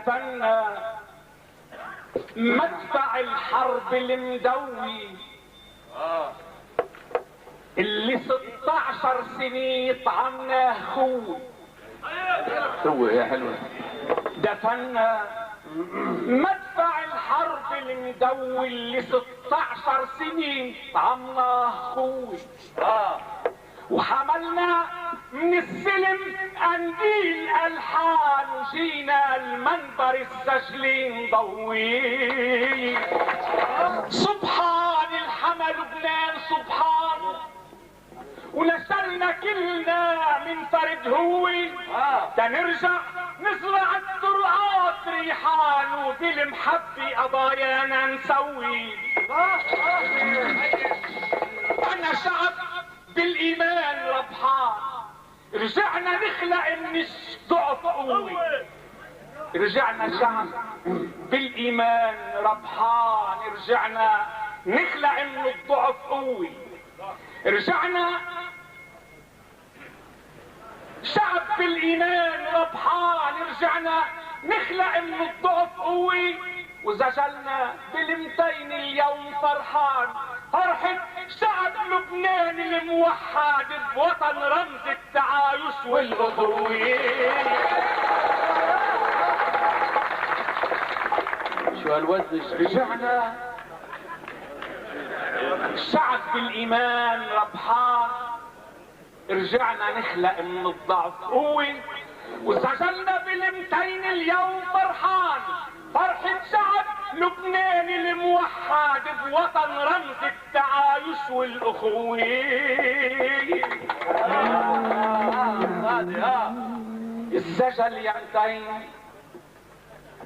دفنا مدفع الحرب المدوي اللي 16 سنة يطعمنا خوي. سوي يا حلوة. دفنا مدفع الحرب المدوي اللي 16 سنة طعمنا خوي. وحملنا من السلم قنديل الحان وجينا المنبر السجلين ضوي. سبحان الحمل لبنان سبحان، ونسلنا كلنا من فرد هو. تنرجع نزرع الزرعات ريحان وبالمحبة قضايانا نسوي. أنا شعب بالايمان ربحان، رجعنا نخلق من الضعف قوي. رجعنا شعب بالايمان ربحان، رجعنا نخلق من الضعف قوي. رجعنا شعب بالايمان ربحان، رجعنا نخلق من الضعف قوي. وزجلنا بالمتين اليوم فرحان، فرحة شعب لبنان الموحد بوطن رمز التعايش والأخوة. شو هالوزن؟ رجعنا شعب بالإيمان ربحان، رجعنا نخلق من الضعف قوة. وسجلنا بالمتين اليوم فرحان، فرحة شعب لبنان الموحد بوطن رمز التعايش والأخوة. السجل يمتين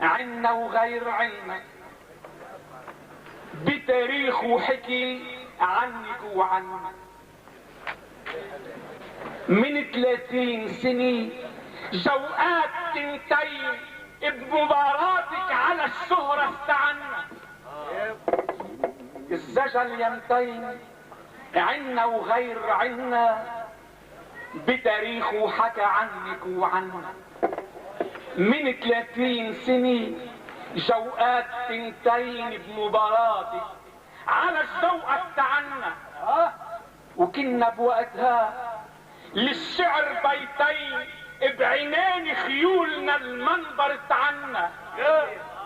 عنا وغير عنا، بتاريخ وحكي عنك وعنا. من 30 سنة جوقات تنتين بمباراتك على الشهرة استعنا. الزجل يمتين عنا وغير عنا، بتاريخ وحكى عنك وعنا. من 30 سنة جوقات تنتين بمباراتك على الشوقة استعنا. وكنا بوقتها للشعر بيتين بعنان خيولنا المنبر تعنا.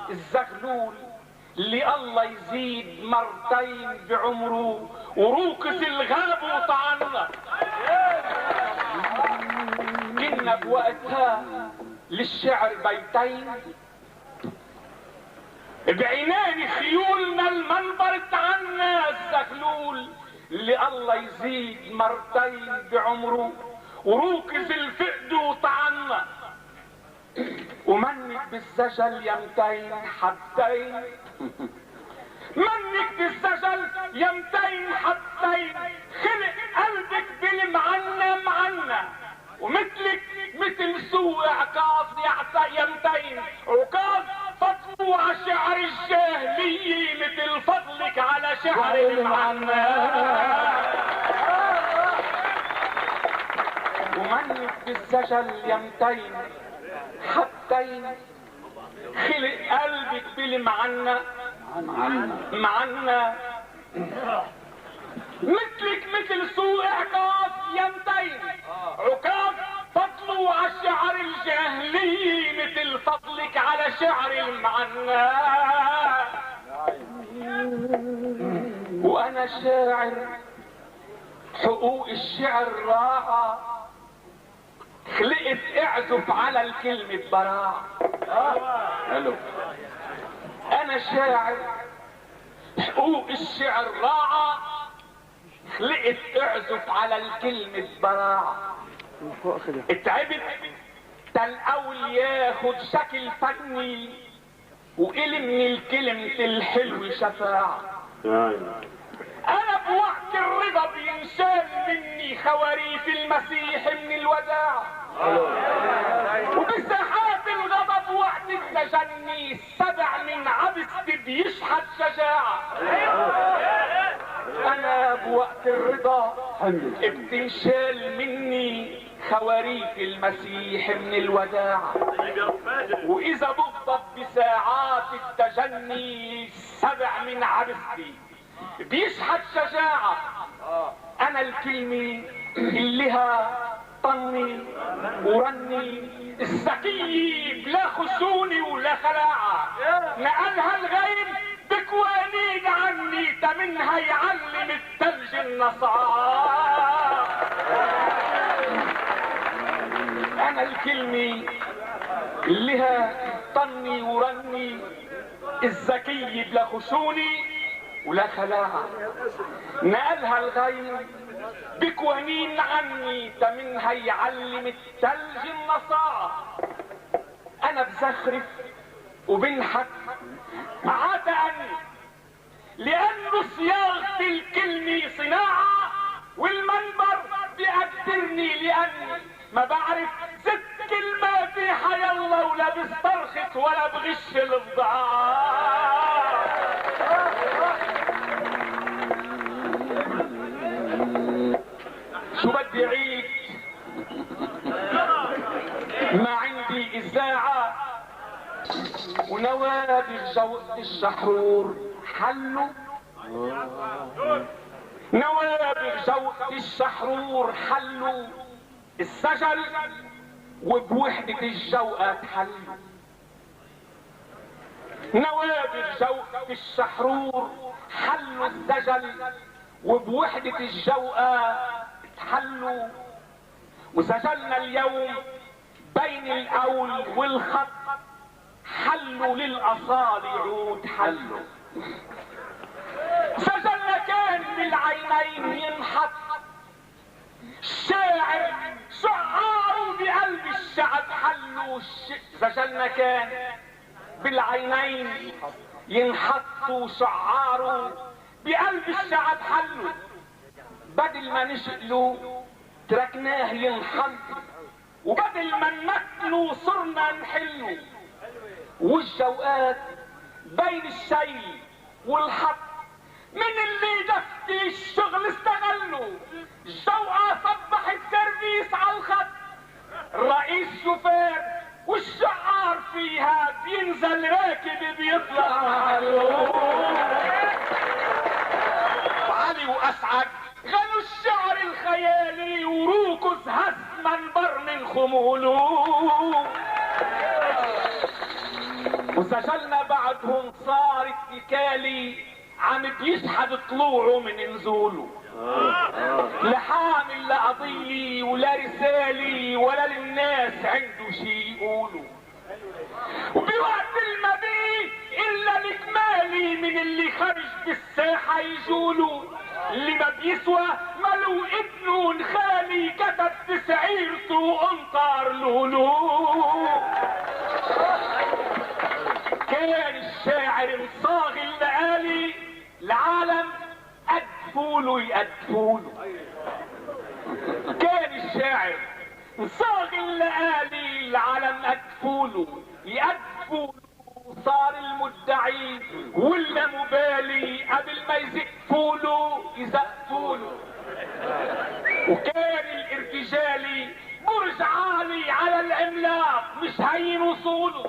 الزغلول اللي الله يزيد مرتين بعمره وروكس الغاب وطعنا. كنا بوقتها للشعر بيتين بعنان خيولنا المنبر تعنا. الزغلول اللي الله يزيد مرتين بعمره وروكز الفقد وطعنا. ومنك بالزجل يمتين حبتين، منك بالزجل يمتين حبتين، خلق قلبك بالمعنا معنا. ومثلك مثل سوء عكاظ يمتين عكاظ فضلوا على شعر الجاهلية مثل فضلك على شعر المعنا. ومنك بالزجل يمتين حبتين، خلق قلبك بالمعنا معنا. مثلك مثل سوء عكاظ يمتين عكاظ فضلوا على شعر الجاهلية مثل فضلك على شعر المعنا. وانا شاعر حقوق الشعر راعى، خلقت اعزف على الكلمة براعة. حلو. انا شاعر حقوق الشعر راعى، خلقت اعزف على الكلمة براعة. اتعبت تلقول ياخد شكل فني، وإلي من الكلمة الحلوة شفاعة. انا بوقت الرضا بينشال مني خواريف المسيح من الوداع، وبساحات الغضب وقت التجني السبع من عبس بيشحت شجاعة. انا بوقت الرضا بتنشال مني خواريف المسيح من الوداع، واذا توضب بساعات التجني 7 من عبستي، بيشحت شجاعة. انا الكلمة اللي لها طني ورني، الذكي بلا خشوني ولا خلاعة، نقلها الغيب بكوانين عني، تمنها يعلم الثلج النصارى. انا الكلمة اللي لها طني ورني، الذكي بلا خشوني ولا خلاعة، نقلها الغيب بكوانين عني، تمنها يعلم الثلج النصاعة. انا بزخرف وبنحك عدأ، لانه صياغة الكلمة صناعة، والمنبر بيقدرني لاني ما بعرف 6 كلمات حيا الله، ولا بسترخص ولا بغش البضاعة. شو بدي عيد؟ ما عندي إذاعة، ونوادي جوق الشحرور حلوا، نوادي جوق الشحرور حلوا السجل، وبوحدة الجوقة تحلوا. نوادي جوق الشحرور حلوا السجل، وبوحدة الجوقة تحلوا. وسجلنا اليوم بين القول والخط، حلوا للأصال عود حلوا. سجلنا كان بالعينين ينحط، الشاعر شعاره بقلب الشعب حلوا. سجلنا كان بالعينين ينحط، شعاره بقلب الشعب حلوا. بدل ما نشقله تركناه ينحط، وبدل ما نمثله صرنا نحله. والجوقات بين الشيل والحط، من اللي دفتي الشغل استغلوا. الجوقة صبحت سيرفيس على الخط، الرئيس شوفير والشعار فيها بينزل راكب بيطلع علي واسعد. غنوا الشعر الخيالي وروكز هز منبر من خموله. وسجلنا بعدهم صار التكالي عم بيشحد طلوعه من نزوله. لا حامل لا قضية ولا رسالة ولا للناس عنده شي يقولوا. وبوقت المبيت الا الكمالي من اللي خرج بالساحة يجولوا. اللي ما بيسوى ملو ابنه خالي كتب في سعيرته وانطر لولو. كان الشاعر مصاغ الليالي، العالم أدفوله يأدفوله. كان الشاعر مصاغ الليالي، العالم أدفوله يأدفوله. صار المدعي ولا مبالي، قبل ما يزقفوله يزقفوله. وكان الارتجالي برج عالي على العملاق، مش هين وصوله.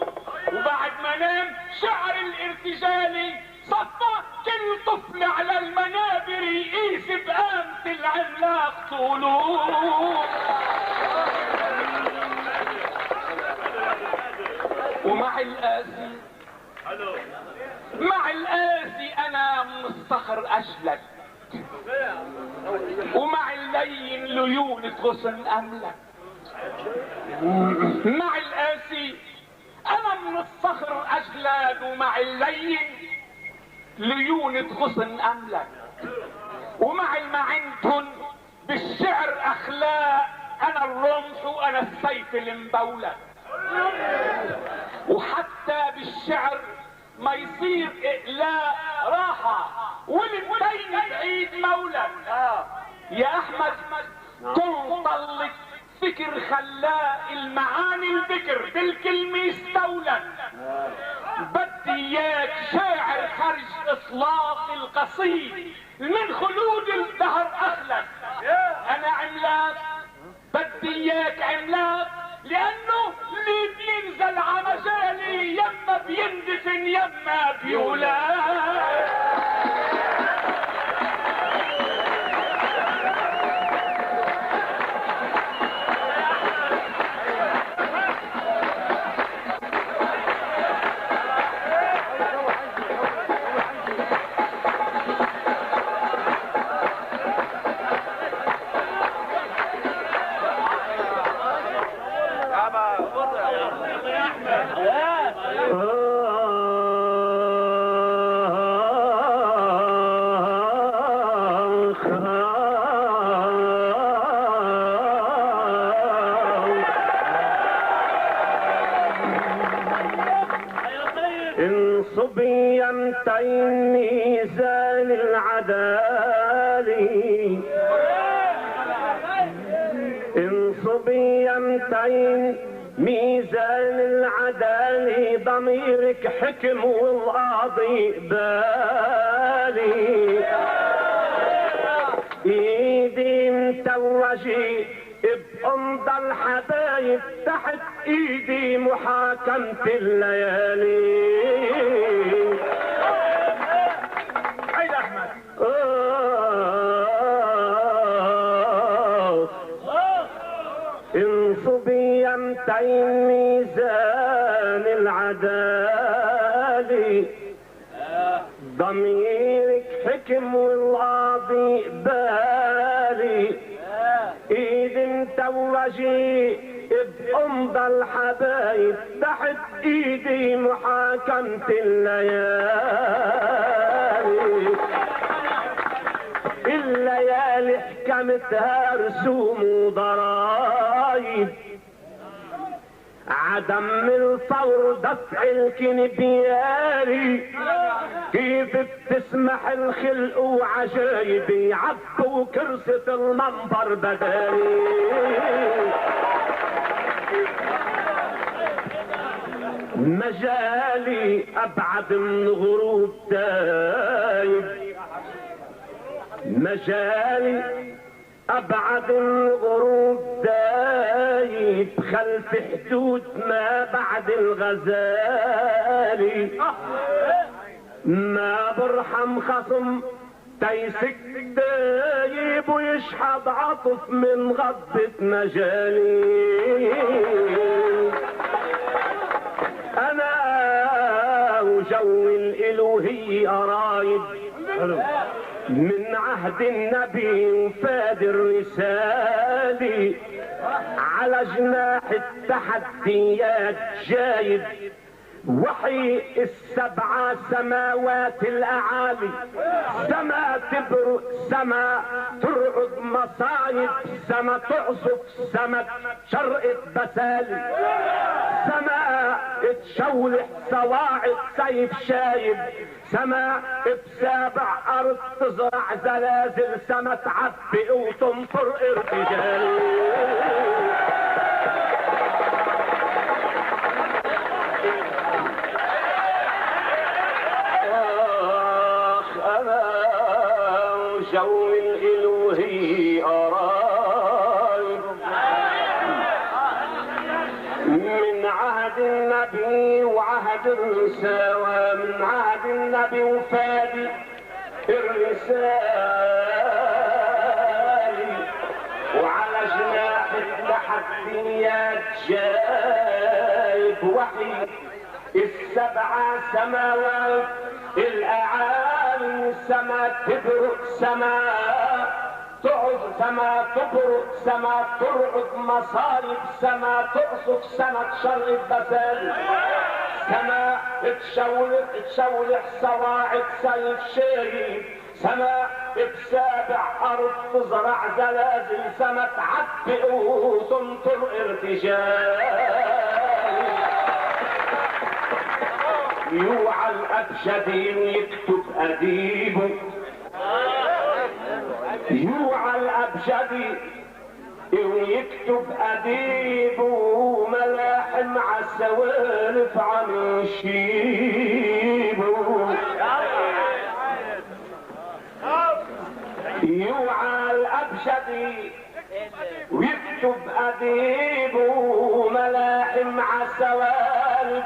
وبعد ما نام شعر الارتجالي، صفى كل طفل على المنابر يقيس بقامة العملاق طوله. ومع القاسي انا من الصخر اشلك، ومع اللين ليونة غصن املك. مع القاسي انا من الصخر اجلاد، ومع اللين ليونة غصن املك. ومع المعندهن بالشعر اخلاق، انا الرمح وانا السيف المبولك. وحتى بالشعر ما يصير اقلاء راحة، والمبين بعيد مولك. يا احمد كن طلق فكر خلاق، المعاني البكر بالكلمة استولك. بدي اياك شاعر خرج اطلاق القصيد، من خلود الدهر اخلق. انا عملاق بدي اياك عملاق، لانه اللي بينزل ينزل عمجالي يما بيندفن يما بيولاد. انصب يمتين ميزان العدالي، انصب يمتين ميزان العدالي، ضميرك حكم والقاضي بالي. ايدي متوجي بأمضى الحبايب، تحت ايدي محاكمة الليالي. عيد احمد انصب يمتين ميزان العدالي، ضميرك حكم والقاضي بالي. ايد متوجي بأمضى الحبايب، تحت ايدي محاكمة الليالي. الليالي حكمتها رسوم وضرايب، عدم الفور دفع الكنبيالي. كيف بتسمح الخلق وعجايب يعبوا كرسة المنبر بدالي. مجالي ابعد من غروب دايب، مجالي ابعد من غروب دايب، خلف حدود ما بعد الغزالي. ما برحم خصم تيسك دايب، ويشحب عطف من غضة مجالي. انا وجو الالوهي قرايب، من عهد النبي وفاد الرسالي، على جناح التحديات جايب، وحي السبع سماوات الاعالي. سما تبرق سما ترعد مصايب، سما تعصف سما شرقة بسالي. سما تشولح صواعد سيف شايب، سما بسابع ارض تزرع زلازل، سما تعبي وتمطر ارتجالي. جو الالوهي قرايب، من عهد النبي وعهد الرسالة، من عهد النبي وفادي الرسالة، وعلى جناح التحديات جايب، وحي السبع سماوات الاعالي. سما تبرق سما تعد، سما تبرق سما ترعد مصايب، سما تقصف سما تشرب بسالي. سما تشولح صواعد سيف شايب، سما بسابع ارض تزرع زلازل، سما تعبئ وتمطر ارتجال. يوعى الابجدي يكتب اديبه، يوعى الابجدي ويكتب اديبه، ملاحم عالسوالف عن شيبه. يوعى الابجدي ويكتب اديبه، ملاحم مع سوالف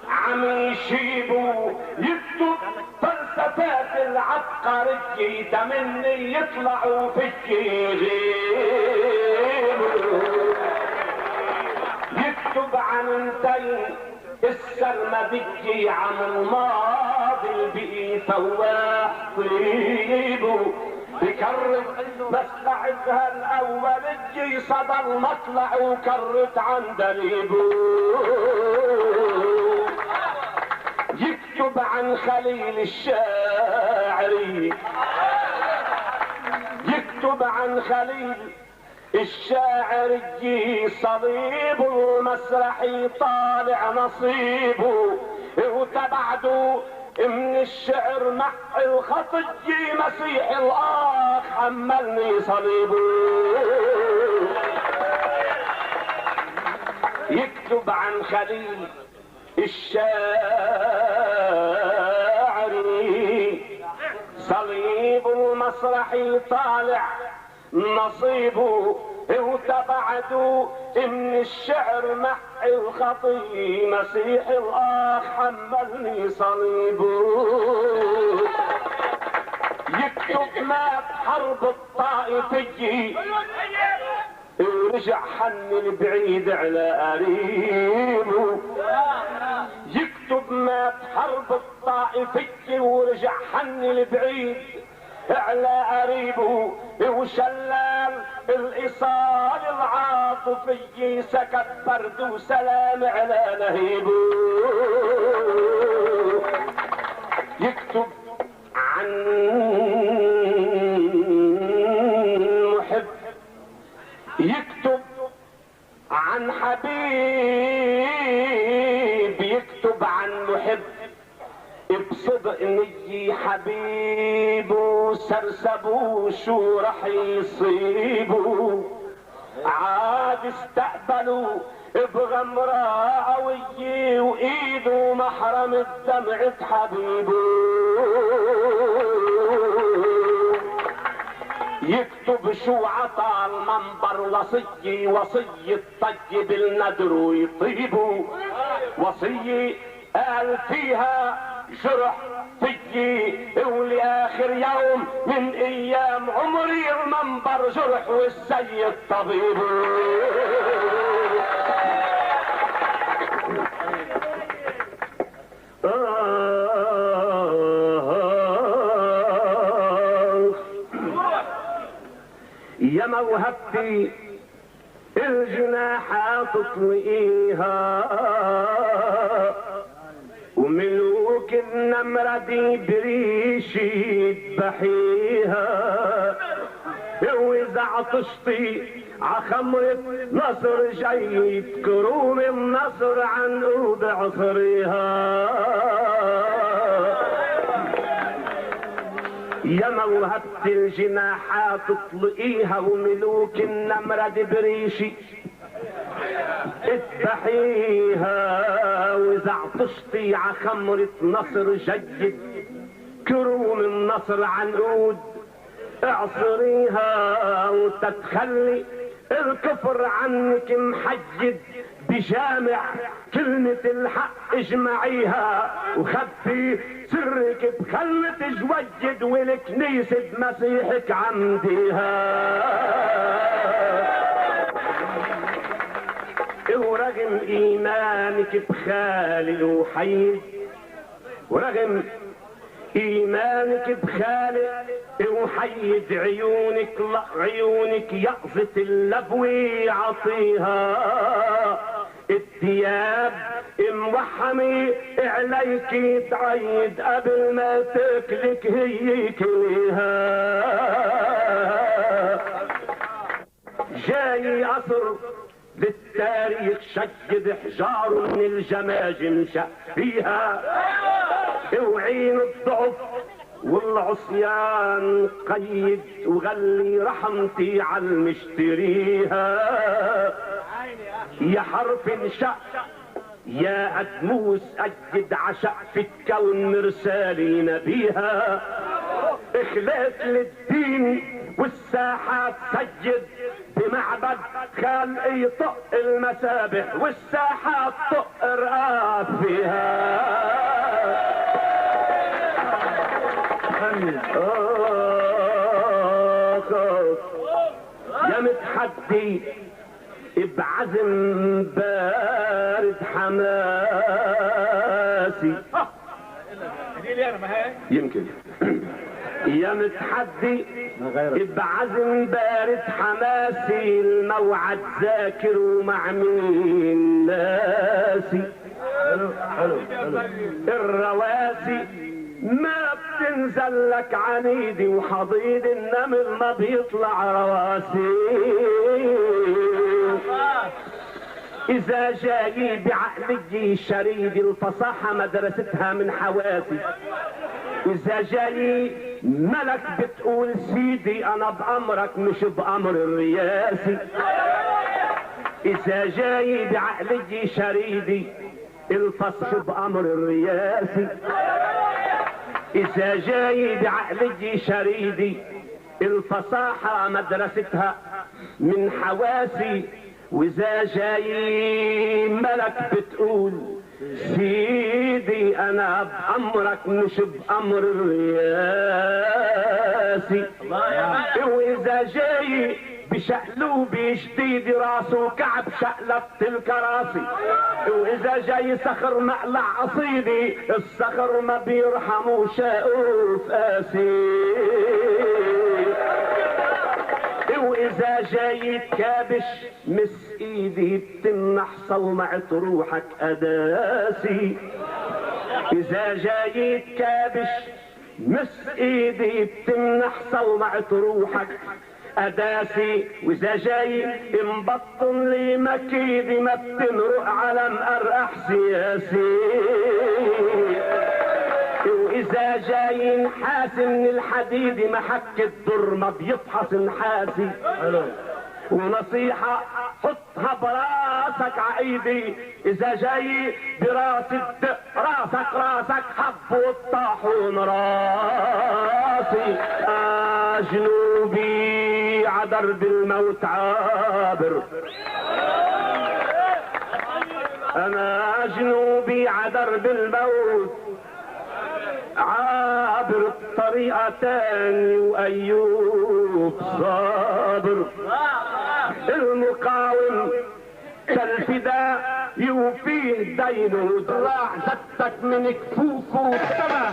عم يشيبوا يكتب فلسفات العبقرية ده مني يطلعوا فيكي غيبوا يكتب عن انتين السرمدية عن الماضي البقي فواح طيبه بكرت مسلعتها الاولي صدى المطلع وكرت عن دليبه يكتب عن خليل الشاعري يكتب عن خليل الشاعري صليب المسرحي طالع نصيبه وتبعده من الشعر مع الخطي مسيح الاخ حملني صليبه يكتب عن خليل الشاعري صليب المسرحي طالع نصيبه وتبعده من الشعر مع الخطي مسيح الاخ حملني صليبه يكتب مات حرب الطائفية ورجع حن البعيد على قريبه يكتب مات حرب الطائفية ورجع حن البعيد على قريبه وشلال الايصال العاطفي سكت برد وسلام على لهيبه يكتب عن محب يكتب عن حبيب يكتب عن محب بصدق نجي حبيبه سرسبوا شو رح يصيبوا عاد استقبلوا بغمرة قوية وايده محرم الدمعة حبيبه يكتب شو عطى المنبر وصية وصية طيب الندر ويطيبوا وصية قال فيها جرح فيي ولآخر يوم من ايام عمري المنبر جرح والسيد طبيب يا موهبتي الجناحات تطويها وملوك النمرة دي بريشي يذبحيها واذا عطشتي عخمرة نصر جاي تكروم النصر عن قود عصريها يا موهبة الجناحات تطلقيها وملوك النمرة دي بريشي اذبحيها واذا عطشتي عخمرة نصر جيد كروم النصر عنقود اعصريها وتتخلي الكفر عنك محجد بجامع كلمة الحق اجمعيها وخبي سرك بخلة جوجد والكنيسة بمسيحك عمديها ورغم ايمانك بخالق وحي ورغم ايمانك بخالق وحيد عيونك يقظة اللبوي عطيها الثياب موحمي عليك تعيد قبل ما تاكلك هي كليها جاي قصر للتاريخ شجد حجار من الجماجم شق فيها وعين الضعف والعصيان قيد وغلي رحمتي على المشتريها يا حرف شق يا أدموس أجد عشق في الكون مرسالين بيها إخلاص للدين والساحات سجد معبد خال يطق المسابح والساحات طق رقاب فيها. يا متحدي بعزم بارد حماسي يمكن يا متحدي بعزم بارد حماسي الموعد ذاكر ومع مين ناسي. الرواسي ما بتنزل لك عنيدي وحضيض النمل ما بيطلع رواسي. إذا جاي بعقلي شريدي الفصاحة مدرستها من حواسي. إذا جاي ملك بتقول سيدي أنا بأمرك مش بأمر الرياسي. إذا جاي بعقلي شريدي الفصاحة بأمر الرياسي. إذا جاي بعقلي شريدي الفصاحة مدرستها من حواسي. وإذا جاي ملك بتقول سيدي أنا بأمرك مش بأمر الرياسي. وإذا جاي بشقلوب جديد راسه كعب شقلبت الكراسي. وإذا جاي صخر مقلع قصيدي الصخر ما بيرحموا شقوف قاسي. وإذا جاي تكابش مس ايدي بتمنح صومعة روحك أداسي. إذا جاي تكابش مس ايدي بتمنح صومعة روحك أداسي. وإذا جاي مبطن لي مكيدي ما بتنرق على مقرقح سياسي. وإذا جاي نحاس من الحديد محك الدر ما بيفحص نحاسي. ونصيحة حطها براسك عايدي. إذا جاي براس الدق راسك حب والطاحون راسي. جنوبي عدرب الموت عابر. أنا جنوبي عدرب الموت عابر الطريقة تاني وأيوب صابر. المقاوم كالفداء يوفيه دينه ذراع زتك من كفوفه تمام.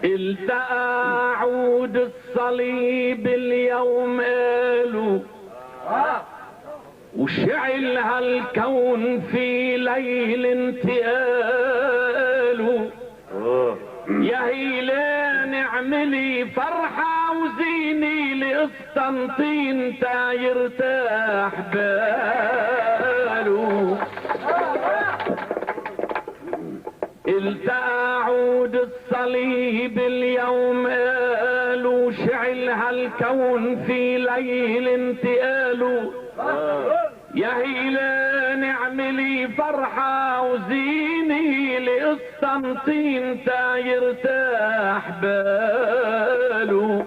التقى عود الصليب اليوم قالوا وشعل هالكون في ليل انتقاله. يا هيلان اعملي فرحة وزيني لقسطنطين تا يرتاح باله. التقى عود الصليب اليوم قالوا شعل هالكون في ليل انتقاله. يا هيلان اعملي فرحة وزيني لقسطنطين تا يرتاح باله.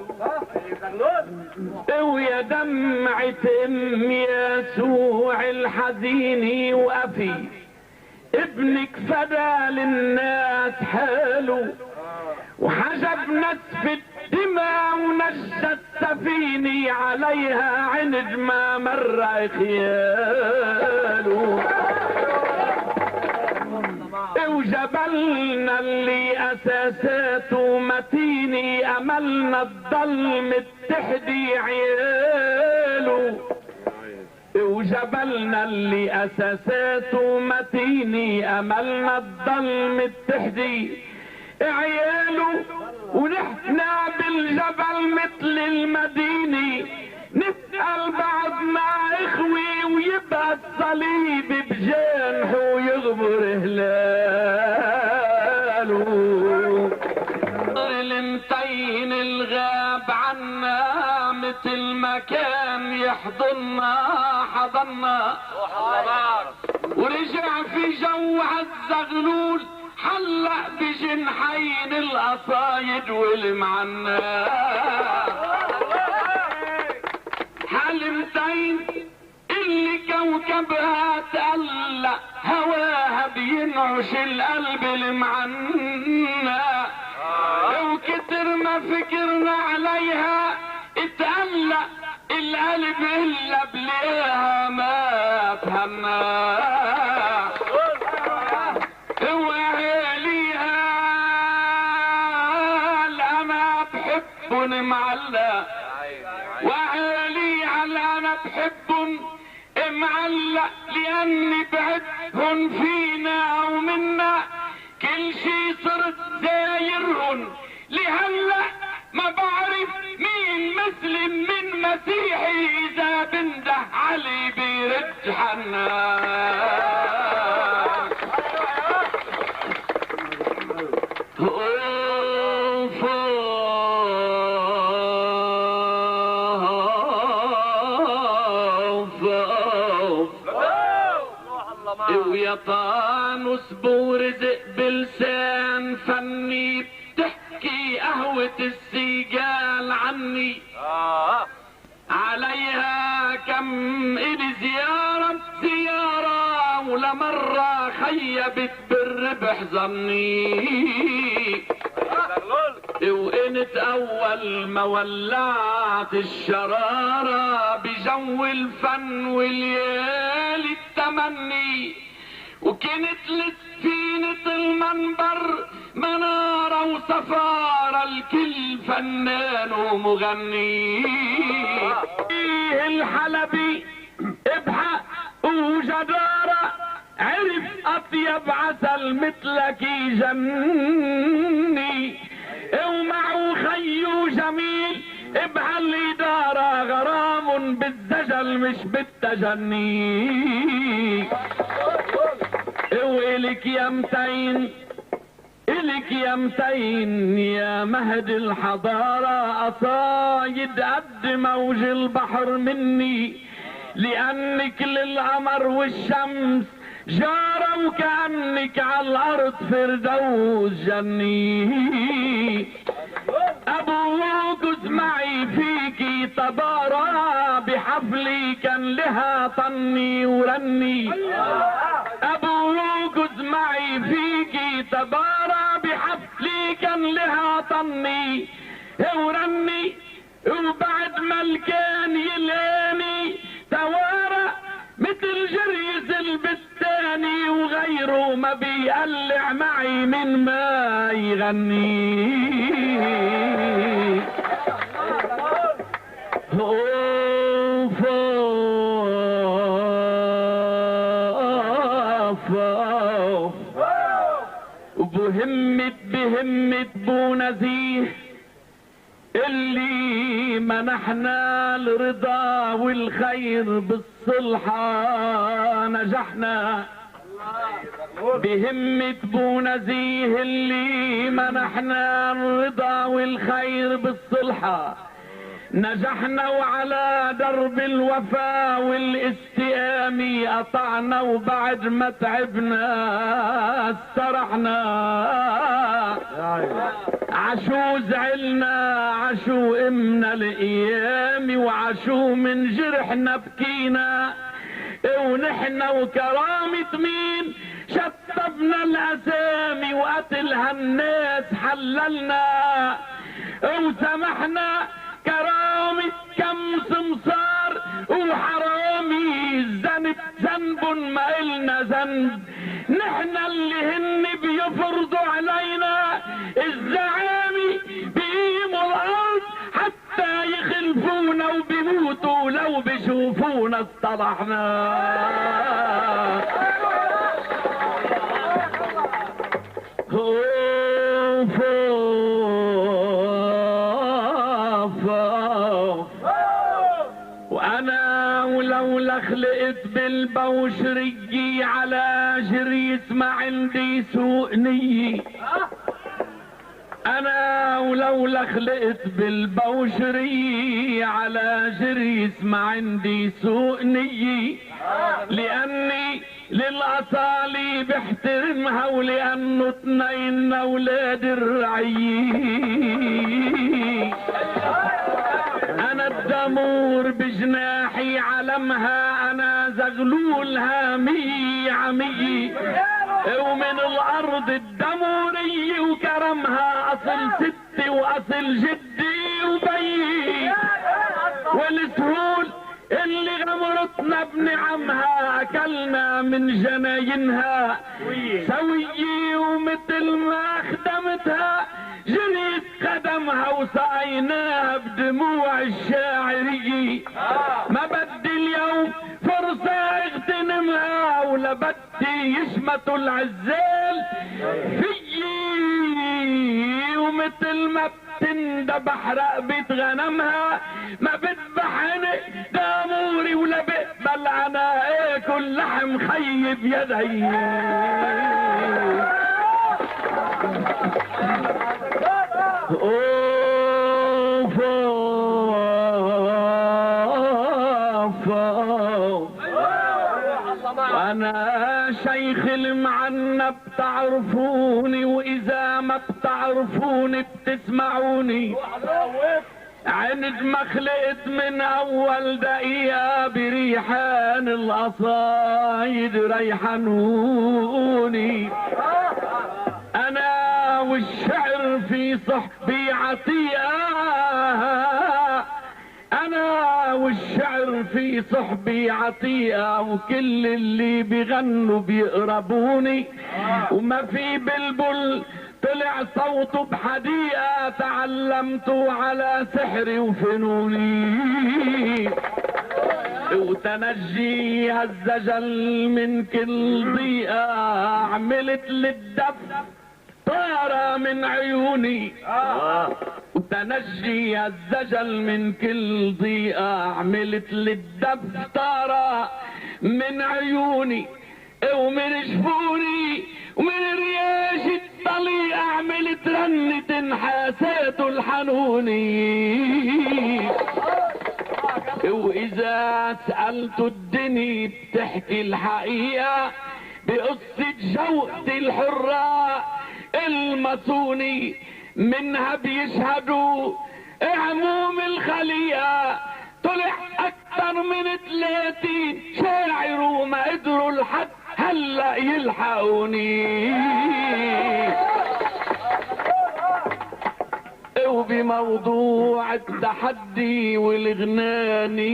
ويا دمعة ام يسوع الحزيني وقفي ابنك فدى للناس حاله. وحجب نسف الدماء ونجى السفينة عليها عنج ما مر خياله. وجبلنا اللي اساساته متيني املنا تضل متحدي عياله. وجبلنا اللي اساساته متيني املنا تضل متحدي عياله ونحن بالجبل مثل المدينة نسأل بعض مع اخوي ويبقى الصليب بجانحه ويغمر هلاله المتين الغاب عنا مثل ما كان يحضننا حضنا ورجع في جو عالزغلول حلق بجنحين القصايد والمعنا حلمتين اللي كوكبها تقلق هواها بينعش القلب المعنا وكتر ما فكرنا عليها اتقلق القلب الا بليها ما تهنى وعليها انا بحبن معلق وعليها انا بحبن معلق لاني بعدهن فينا ومنا كل شي صرت زايرهن لهلا ما بعرف مين مسلم من مسيحي اذا بنده علي بيرد حنا ويا طانوس بورزق بلسان فني بتحكي قهوة السيجال عني عليها كم إلي زيارة ولا مرة خيبت بالربح ظني وقنت اول ما ولعت الشرارة بجو الفن والليالي التمني وكانت لسفينة المنبر منارة وسفارة الكل فنان ومغني الحلبي بحق وجدارة عرف اطيب عسل مثلك يجني ومعه خيو جميل بهالإدارة غرام بالزجل مش بالتجني وإلك يا متين إلك يا متين يا مهد الحضارة قصايد قد موج البحر مني لأنك للقمر والشمس جارة وكأنك على الأرض فردوس جني أبوك معي فيكي طبارة بحفلي كان لها طني ورني أبوك معي فيكي طبارة بحفلي كان لها طني ورني وبعد ما الكان يلاني توارى مثل جريز البستاني وغيره ما بيقلع معي من ما يغني اوف اوف اوف بهمة بو نزيه اللي منحنا الرضا والخير بالصلحة نجحنا بهمة بو نزيه اللي منحنا الرضا والخير بالصلحة نجحنا وعلى درب الوفا والاستئام قطعنا وبعد ما تعبنا استرحنا عشو زعلنا عشو امنا الايام وعشو من جرحنا بكينا ونحن وكرامة مين شطبنا الاسامي وقتل هالناس حللنا وسمحنا كرامة كم سمسار وحرامي الذنب ذنب ما إلنا ذنب نحن اللي هن بيفرضوا علينا الزعامي بيقيموا الارض حتى يخلفونا وبيموتوا لو بيشوفونا اصطلحنا. وانا ولولا خلقت بالبوشرية على جريس ما عندي سوء نية. انا ولولا خلقت بالبوشرية على جريس ما عندي سوء نية، لاني للاصالي بحترمها ولانه اثنين اولاد الرعية. انا الدمور بجناحي علمها، انا زغلولها مية عمية، ومن الارض الدمورية وكرمها اصل ستي واصل جدي وبيي، والسهول اللي غمرتنا بنعمها اكلنا من جناينها سوية، ومثل ما خدمتها جريت قدمها وسعيناها بدموع الشاعرية. ما بدي اليوم فرصة اغتنمها ولا بدي يشمتوا العزال فيي، ومثل ما بتندبح رقبة غنمها ما بذبحني داموري ولا بقبل انا اكل لحم خي بيدي. اوف اوف انا شيخ المعنى بتعرفوني، واذا ما بتعرفوني بتسمعوني. عند ما خلقت من اول دقيقة بريحان القصايد ريحانوني. انا والشعر في صحبي عطيئة، انا والشعر في صحبي عطيئة، وكل اللي بيغنوا بيقربوني، وما في بلبل طلع صوته بحديقة تعلمته على سحري وفنوني. وتنجي هالزجل من كل ضيقة، عملت للدف طارة من عيوني. وتنجي الزجل من كل ضيقة، عملت للدف طارة من عيوني، ومن جفوني ومن رياش الطليقة عملت رنة نحاسات الحنوني. واذا سألت الدنيا بتحكي الحقيقة بقصة جوقتي الحرة المصوني، منها بيشهدوا عموم الخليقة. طلع اكتر من 30 شاعر وما قدروا لحد هلا يلحقوني. وبموضوع التحدي والغناني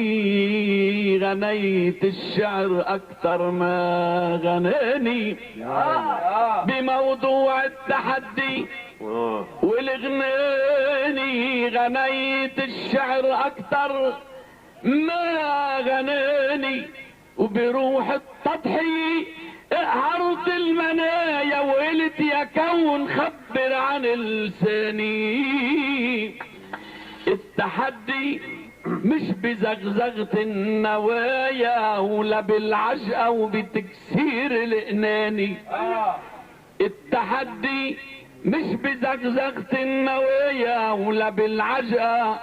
غنيت الشعر اكتر ما غناني. بموضوع التحدي والغناني غنيت الشعر اكتر ما غناني. وبروح التضحية اقهرت المنايا وقلت يا كون خبر عن لساني. التحدي مش بزغزغة النوايا ولا بالعجقة وبتكسير الاناني. التحدي مش بزغزغة النوايا ولا بالعجقة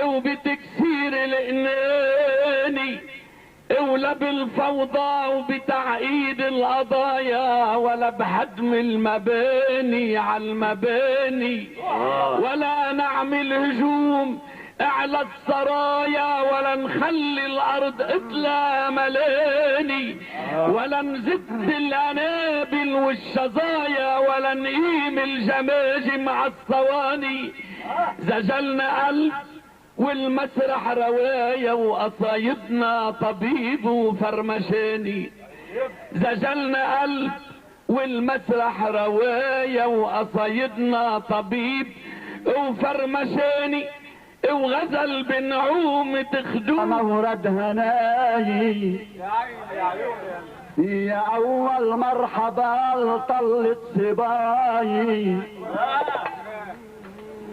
وبتكسير الاناني، ولا بالفوضى وبتعقيد القضايا ولا بهدم المباني على المباني، ولا نعمل هجوم على السرايا ولا نخلي الارض اتلا ملاني، ولا نزد الانابل والشظايا ولا نقيم الجماجم على الصواني. زجلنا قلب والمسرح رواية وقصايدنا طبيب وفرمشاني. زجلنا قلب والمسرح رواية وقصايدنا طبيب وفرمشاني. وغزل بنعوم تخدم مورد هناي يا اول مرحبا طلت سباي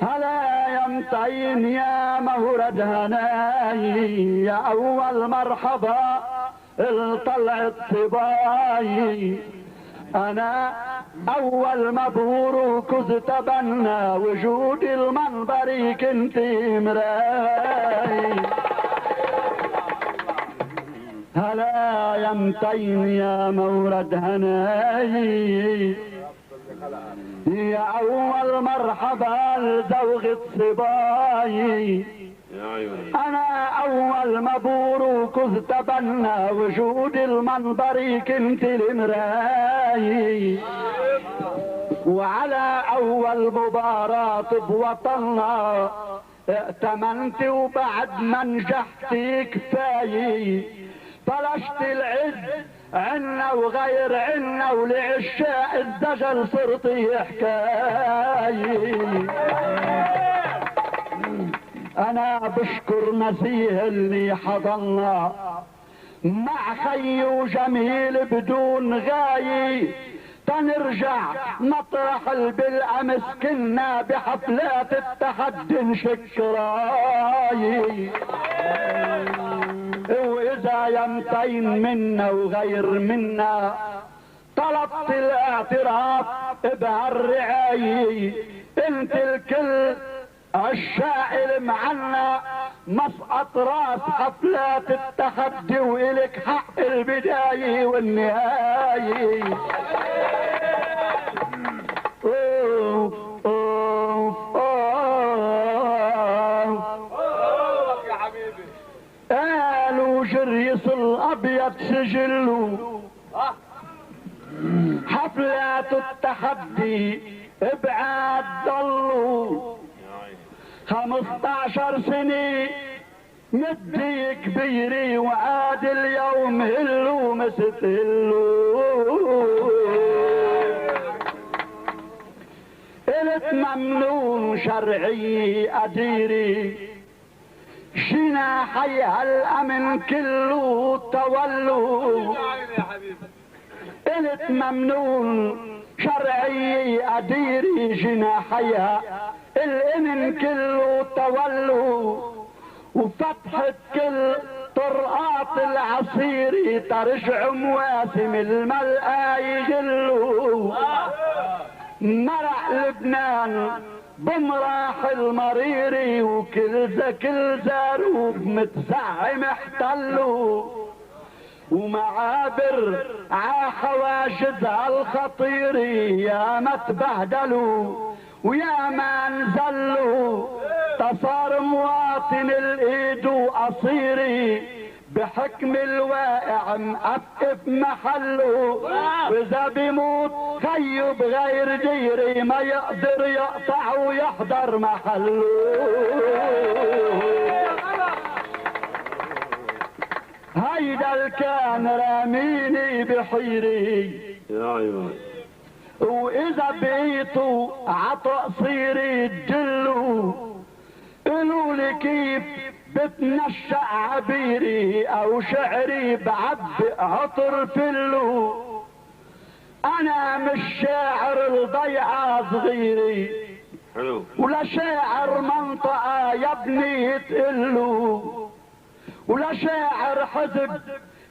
هلا يا مطين يا مورد هناي يا اول مرحبا طلعت سباي انا اول مبروك تبنى وجود المنبري كنت مراي هلا يا مطين يا مورد هناي يا اول مرحبا لزوغة صباي انا اول مبروك تبنى وجود المنبري كنت المراي وعلى اول مباراة بوطننا ائتمنت وبعد ما نجحت كفاية بلشت العز عنا وغير عنا ولعشاء الدجل صرت حكاية انا بشكر نزيه اللي حضلنا مع خي وجميل بدون غاية تنرجع مطرح بالامس كنا بحفلات التحدي نشكراي واذا يمتين منا وغير منا طلبت الاعتراف بهالرعاية انت الكل الشاعر معنا مسقط راس حفلات التحدي والك حق البداية والنهاية أوف أوف أوف يا حبيبي قالوا جريس الأبيض سجله حفلات التحدي ابعاد ضلوا 15 سنة مدي كبيري وعاد اليوم هلو مست هلو قلت ممنون شرعي أديري جناحي هالأمن كله تولوا قلت ممنون شرعي أديري جناحيها الامن كله تولوا وفتحت كل طرقات العصيري ترجع مواسم الملقا يجلوا مرع لبنان بمراح المريري وكل زاروب متزعم احتلوا ومعابر عحواجزها الخطيري يا ما تبهدلوا ويا ما نزلوا تصار مواطن الايد وقصيري بحكم الواقع مقفف محله واذا بيموت خيه بغير ديري ما يقدر يقطع ويحضر محله هيدا الكان راميني بحيري واذا بقيتوا عطقصيري تجلوا قولوا لي كيف بتنشأ عبيري او شعري بعبق عطر فلو انا مش شاعر الضيعة صغيري ولا شاعر منطقة يا ابني تقلوا ولا شاعر حزب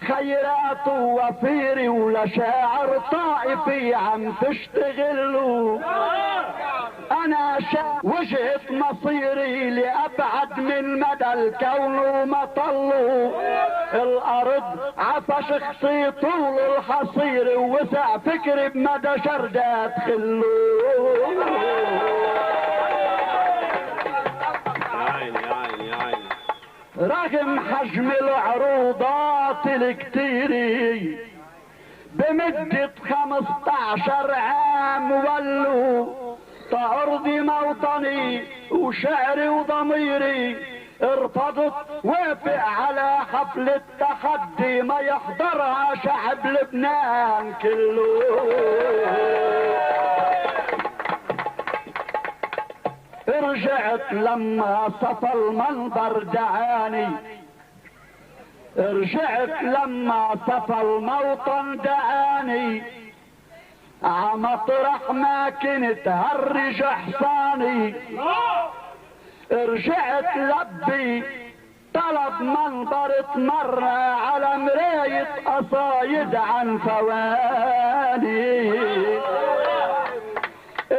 خيرات ووفيري ولا شاعر طائفي عم تشتغلوا انا وجهة مصيري لابعد من مدى الكون ومطلوا الارض عفش خصي طول الحصير ووسع فكري بمدى شردات خلو رغم حجم العروضات الكتيري بمدة 15 عام ولوا طأرضي موطني وشعري وضميري ارتضت وافق على حفل التحدي ما يحضرها شعب لبنان كله رجعت لما صفى المنظر دعاني، رجعت لما صفى الموطن دعاني، عمطرح ما كنت هرج حصاني. رجعت لبي طلب منظر تمر على مراية قصايد عن فواني.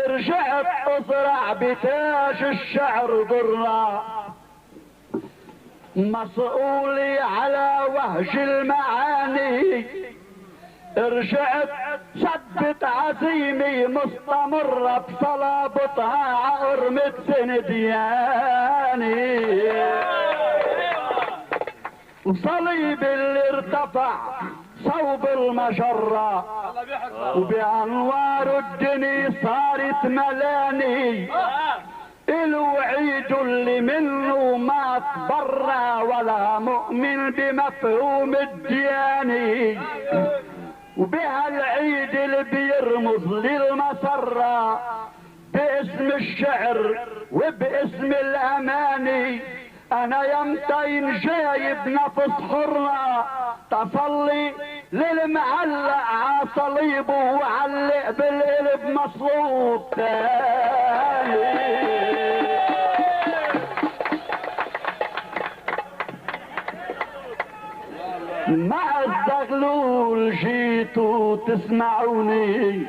رجعت ازرع بتاج الشعر ضرة، مسؤولي على وهج المعاني. رجعت ثبت عزيمي مستمرة بصلابتها عقرمة سندياني. وصليب اللي ارتفع صوب المجرة، وبأنوار الدنيا صارت ملاني. الوعيد اللي منه ما تبرى ولا مؤمن بمفهوم الدياني. وبهالعيد اللي بيرمز للمسرة باسم الشعر وباسم الاماني. انا يمتين جايب نفس حرة تصلي للمعلق عصليبه وعلق بالقلب مصلوب تاني. مع الزغلول جيتوا تسمعوني.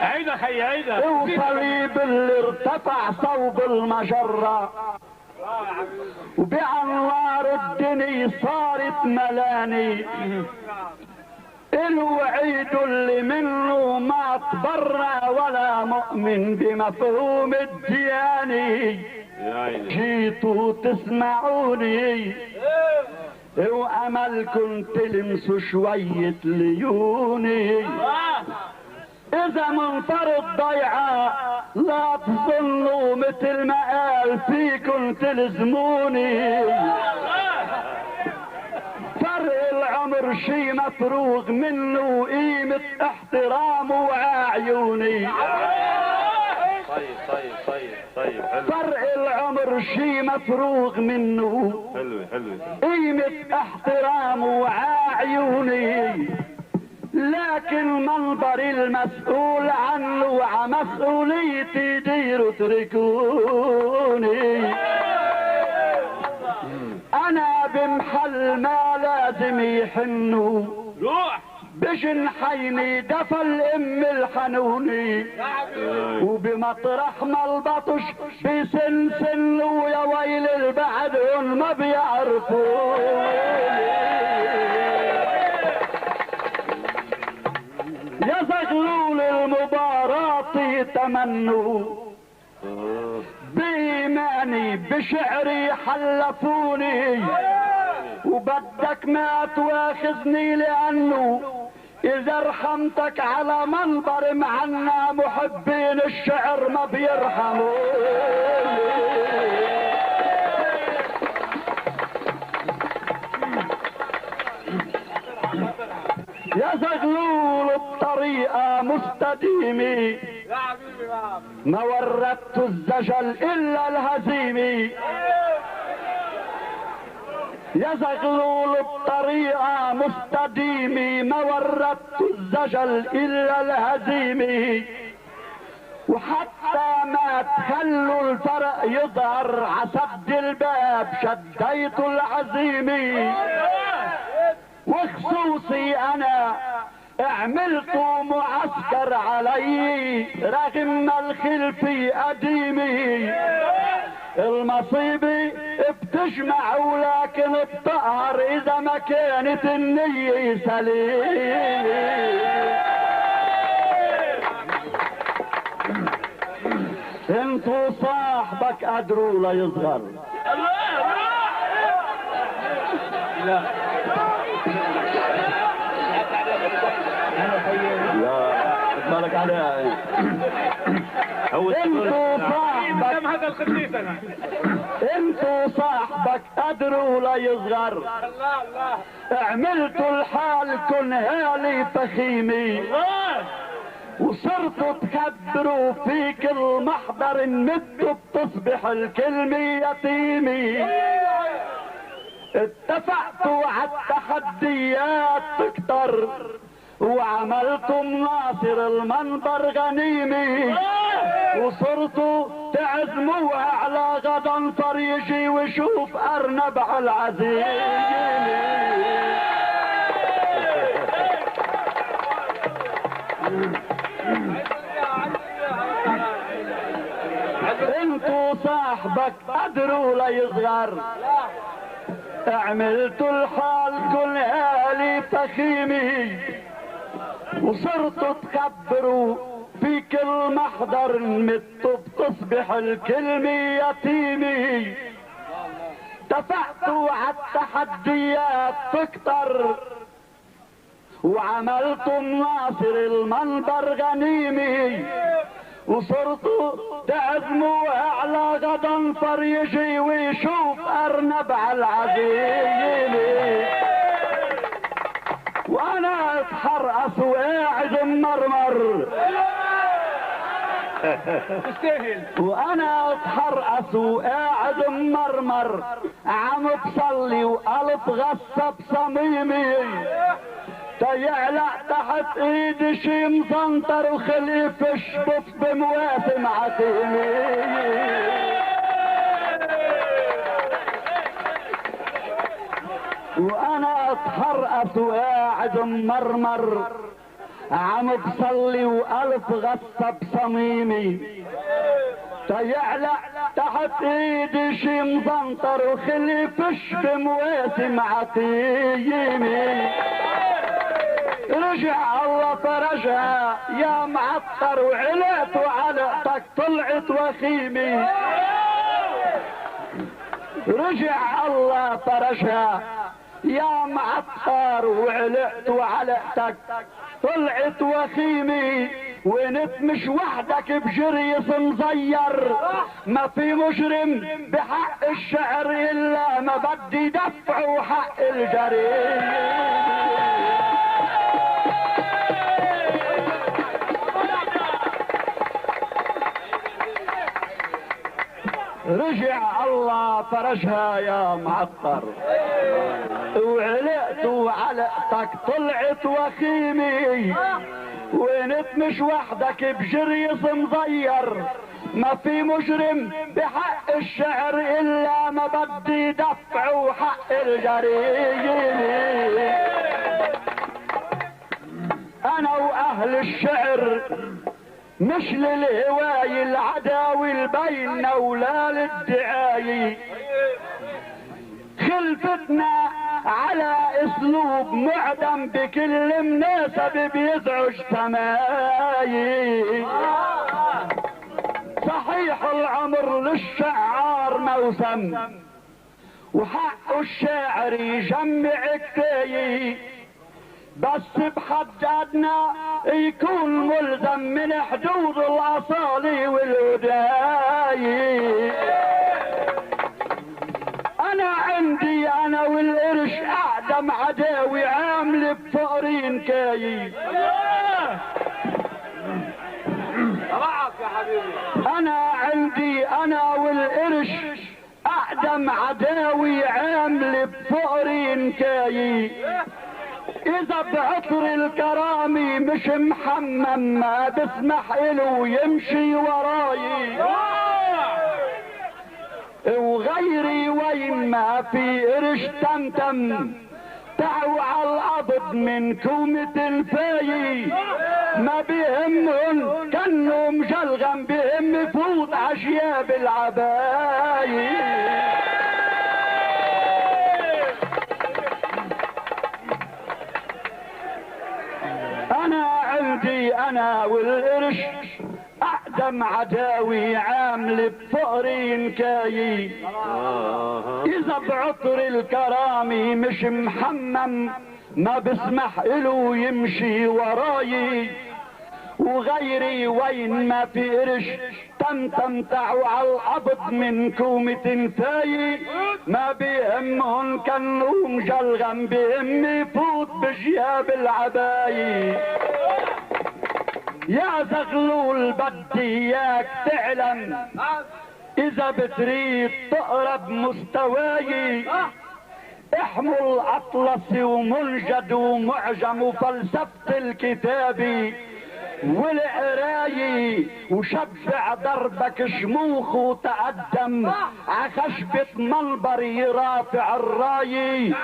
عيدة خي عيدة. وصليب اللي ارتفع صوب المجرة، وبأنوار الدنيا صارت ملاني. الوعيد اللي منه ما تبرى ولا مؤمن بمفهوم الدياني. جيتوا تسمعوني واملكم تلمسوا شوية ليوني. اذا منطر الضيعة لا تظنوا مثل ما قال فيكم تلزموني. فرق العمر شي مفروغ منه وقيمة احترامه وعيوني. طيب حلو. فرق العمر شي مفروغ منه، حلو قيمة احترامه وعيوني. لكن منظر المسؤول عنه وعمسؤوليتي ديروا تركوني. انا بمحل ما لازم يحنوا روح بجنحيني دفى الام الحنوني. وبمطرح ما البطش بسنسن ويا ويل البعدهم ما بيعرفوني. يا زغلول المباراة يتمنوا بإيماني بشعري حلفوني. وبدك ما تواخذني لأنه إذا رحمتك على منبر معنا محبين الشعر ما بيرحموني. يا زغلول الطريقة مستديمي، ما وردت الزجل إلا الهزيمي. يا زغلول الطريقة مستديمي، ما وردت الزجل إلا الهزيمي. وحتى ما تخلوا الفرق يظهر عسد الباب شديت العزيمي. وخصوصي انا عملت معسكر علي رغم الخلفي قديمي. المصيبة بتجمع ولكن بتقهر اذا ما كانت النية سليمة. انتو صاحبك قدروا لا يصغر. لا بالك عليها. انتو صاحبك هذا الخفيف انا. انتو صاحبك قدروا لا يصغر. عملتوا الحال كن هالي فخيمي. وصرتوا تكبروا في كل محضر مدوا بتصبح الكلمة يتيمي. اتفقتوا عالتحديات تكتر وعملتم ناصر المنبر غنيمي، وصرتوا تعزموها على غضنفر يجي ويشوف ارنب على العزيمي. انتوا صاحبك قدروا لا يصغر، عملتوا الحال كل هالي فخيمي، وصرتوا تكبروا في كل محضر متوا بتصبح الكلمة يتيمي. دفعتوا عالتحديات تكتر وعملتم ناصر المنبر غنيمي، وصرتوا تعزموها على غضنفر يجي ويشوف ارنب على العزيمي. وانا اتحرقص وقاعد مرمر، وانا اتحرقص وقاعد مرمر، عم بصلي وقلب غصة بصميمي، تيعلق تحت ايدي شي مزنطر وخلي فشبف بمواسم عتيمي. وانا اتحرقص وقاعد مرمر، عم بصلي وقلب غصة بصميمي، تيعلق تحت ايدي شي مزنطر وخلي فش بمواسم عتيمي. رجع الله فرجها يا معطر وعلقت وعلقتك طلعت وخيمي. رجع الله فرجها يا معطر وعلقت وعلقتك طلعت وخيمي. وانت مش وحدك بجريس مزير، ما في مجرم بحق الشعر الا ما بدي دفعه حق الجريم. رجع الله فرجها يا معطر وعلقت وعلقتك طلعت وخيمي. وانت مش وحدك بجريس مزير، ما في مجرم بحق الشعر الا ما بدي دفعه حق الجريم. انا واهل الشعر مش للهواي العداوي البين ولا للدعاية، خلفتنا على اسلوب معدم بكل مناسب بيزعج سمايي. صحيح العمر للشعار موسم وحق الشاعر يجمع كتايي، بس بحددنا يكون ملزم من حدود الاصالي والهدايي. انا عندي انا والقرش اعدم عداوي عامل بفقرين كاي. انا عندي انا والقرش اعدم عداوي عامل بفقرين كاي. اذا بعطر الكرامي مش محمم ما بسمح له يمشي وراي، وغيري وين ما في قرش تمتم تعوا على القبض من كومة الفاي. ما بيهمهم كانوا مجلغم بهم فوت عشياب العباي. انا عندي انا والقرش اقدم عداوي عامل بفقرين كاي. اذا بعطر الكرامي مش محمم ما بسمح له يمشي وراي، وغيري وين ما في قرش تمتعوا على القبض من كومة فاي. ما بيهمهم كانوا مجلغم بهم يفوت بجياب العباي. يا زغلول بدي اياك تعلم اذا بتريد تقرب مستواي احمل اطلسي ومنجد ومعجم وفلسفة الكتابي والقراية وشبع دربك شموخ وتقدم عخشبة منبري رافع الراي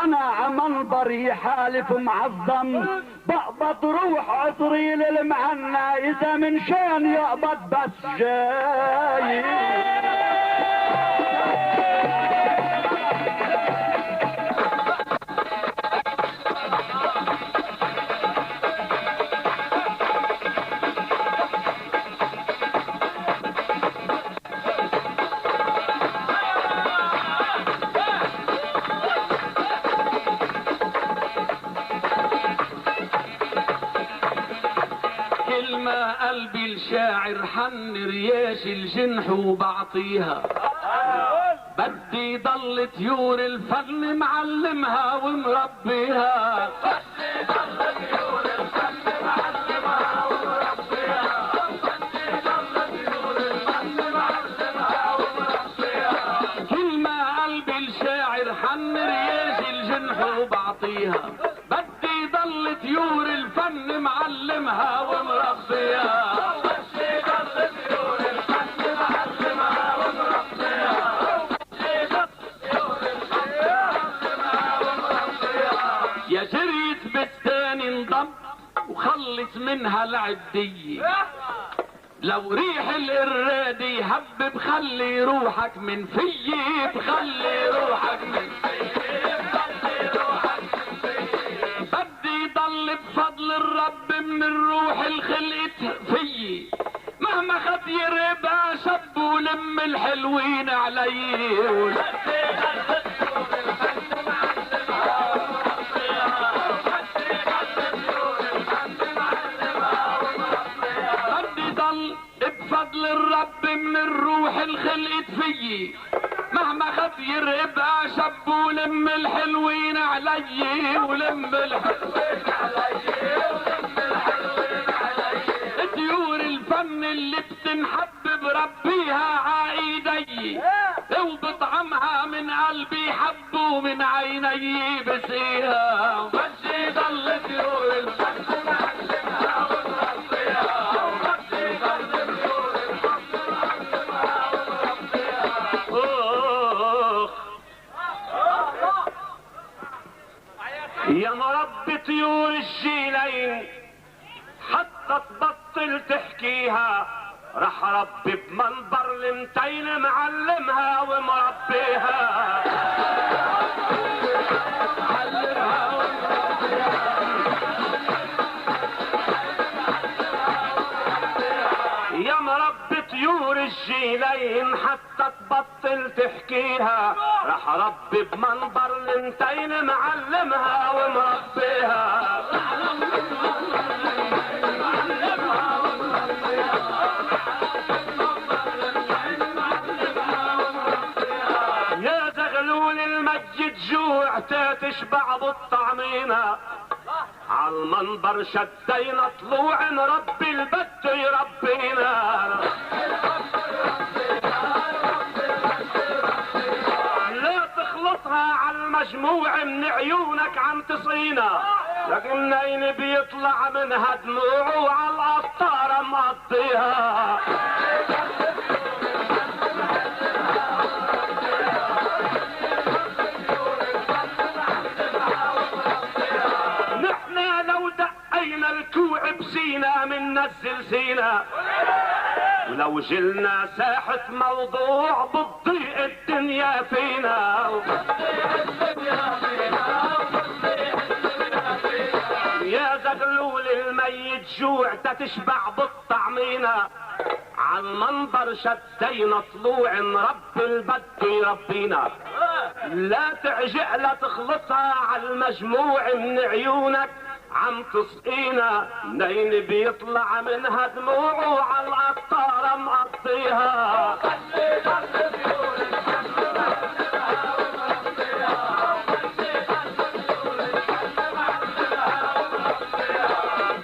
انا عمنبري حالف معظم بقبض روح عطري للمعنى اذا من شان يقبض بس جاي. قلبي الشاعر حن رياش الجنح وبعطيها بدي ضل طيور الفن معلمها ومربيها كل ما قلبي الشاعر حن رياش الجنح وبعطيها بدي ضل طيور الفن معلمها ومربيها يا جريت بستان انضم وخلص منها العدية لو ريح القرادي يهبب خلي روحك من فيي بخلي روحك من فيي بدي ضل بفضل الرب من الروح الخلقت فيي مهما خد يربى شب ولم الحلوين علي بفضل الرب من الروح الخلقت فيي مهما خد يرقب شب ولم الحلوين علي ولم الحلوين علي طيور الفن اللي بتنحب بربيها عايدي وبطعمها من قلبي حب ومن عيني بسقيها ومشي ضل طيور الفن يا مربي طيور الجيلين حتى تبطل تحكيها رح ربي بمنبر المتين معلمها ومربيها يا مربي طيور الجيلين حتى تبطل تحكيها رح ربي بمنبر المتين معلمها ومربيها يا زغلول المجد جوع تشبع بالطعمينة عالمنبر شدينا طلوع ربي البد يربينا لا تخلطها عالمجموع من عيونك عم تصينا لكن منين بيطلع منها دموع وعالقطارة مقضيها الكوع بسينا من نزل سينا ولو جلنا ساحة موضوع بتضيق الدنيا فينا يا زغلول الميت جوع تشبع بالطعمينة عالمنبر شدينا طلوع رب البد يربينا لا تعجق لا تخلطها عالمجموع من عيونك عم تسقينا منين بيطلع منها دموع وعالقطارة مقضيها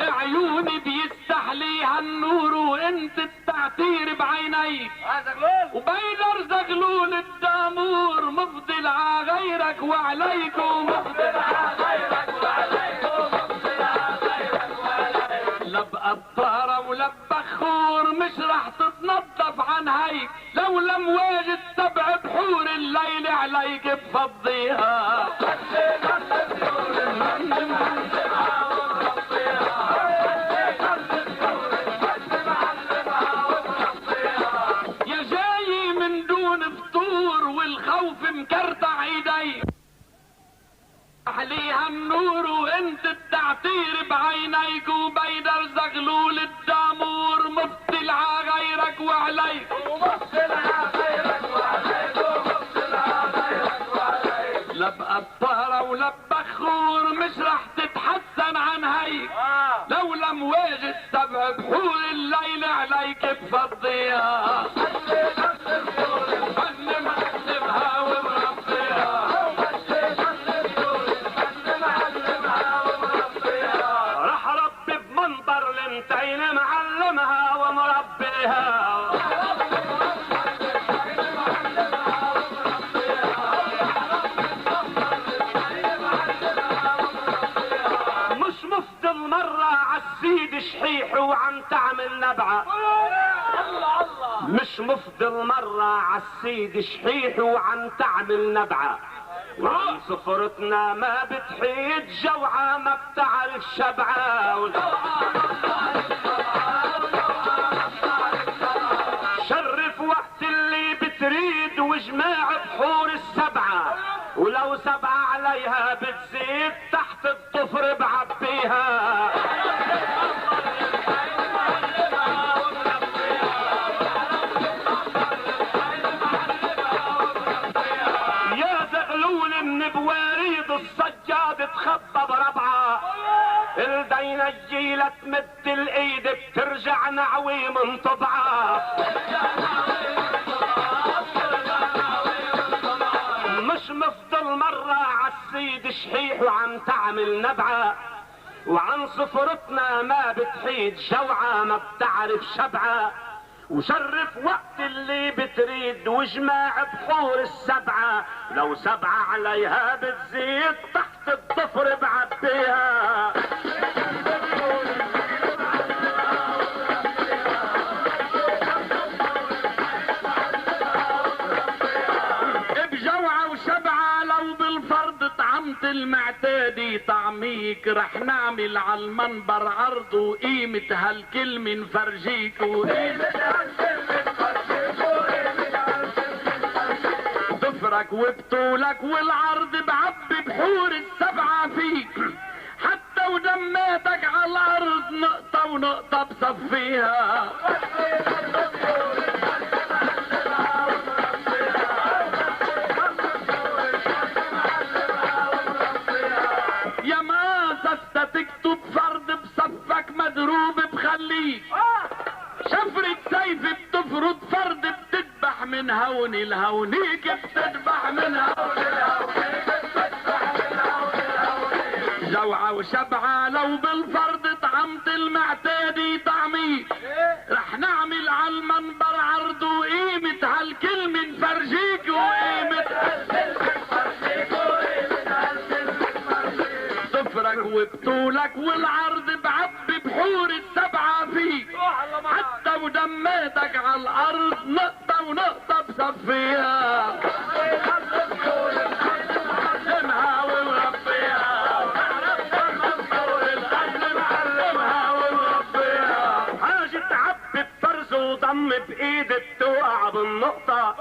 عيوني بيستحلي هالنور وانت التعتير بعينيك وبيدر زغلول الدامور مفضل عغيرك وعليك ومفضل عغيرك وعليك ومفضل عغيرك وعليك. لا بقطارة ولا بخور مش رح تتنظف عن هيك لو لم واجد 7 بحور الليل عليك بفضيها. يا جاي من دون فطور والخوف مكرتع ايدي عليها النور وانت التعتير بعينيك وبيدر زغلول الدامور مفصل عغيرك وعليك ومفصل عغيرك وعليك ومفصل عغيرك وعليك. لا بقطارة ولا بخور مش رح تتحسن عن هيك لو لم واجد 7 بحور الليل عليك بفضيها. معلمها ومربيها مش مفضل مرة عالسيد شحيح وعم تعمل نبعة. مش مفضل مرة عالسيد شحيح وعم تعمل نبعة وعن سفرتنا ما بتحيد جوعة ما بتعرف شبعة. شرف وقت اللي بتريد وجماع بحور ال7 ولو 7 عليها بتزيد تحت الضفر بعبيها. يا زغلول من بواريد الصجاد تخبى بربعة الدينا الجيلة تمد الايد بترجع نعوي من طبعة. مش مفضل مرة عالسيد شحيح وعم تعمل نبعة وعن سفرتنا ما بتحيد جوعة ما بتعرف شبعة. وشرف وقت اللي بتريد وجماع بحور ال7 لو 7 عليها بتزيد تحت الضفر بعبيها. بجوعة و7 لو بالفرد طعمت المعتادي طعميك رح نعمل عالمنبر عرض وقيمة هالكلمة نفرجيك ضفرك وبطولك والعرض بعبي بحور ال7 فيك حتى ودماتك عالارض نقطة ونقطة بصفيها. يا ما سست تكتب فرد بصفك مدروب بخليك شفرة سيف بتفرض فرد بتذبح من هون الهونيك بتذبح من هون الهونيك جوعة و7 لو بالفرد طعمت المعتادي طعميك رح نعمل عالمنبر عرض وقيمة هالكلمة نفرجيك وقيمة ضفرك وبطولك والعرض بعبي بحور ال7 فيك حتى ودماتك عالارض نقطة ونقطة بصفيها. حاجة تعبي بفرز وضم بايد التوقع بالنقطة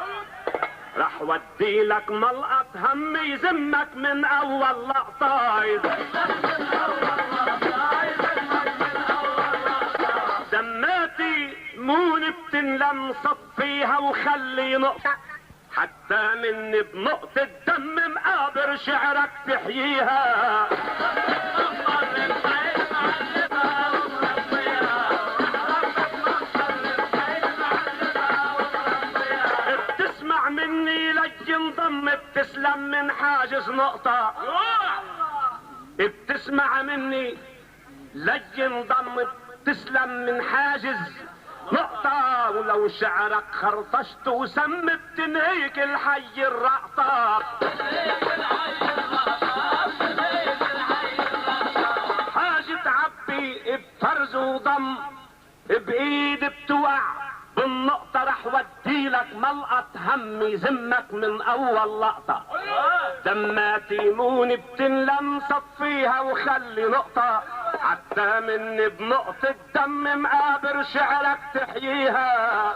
رح ودي لك ملقط هم يزمك من اول لقطة. دماتي مون بتنلم صفيها وخلي نقطة حتى مني بنقطة دم مقابر شعرك تحييها. بتسمع مني لج انضم بتسلم من حاجز نقطة. بتسمع مني لج انضم تسلم من حاجز نقطة، ولو شعرك خرطشت وسم بتنهيك الحي الرقطة. حاجة تعبي بفرز وضم بايد بتوع بالنقطة، رح وديلك ملقط هم يزمك من اول لقطة. دماتي مون بتنلم صفيها وخلي نقطة، حتى مني بنقطة دم مقابر شعرك تحييها.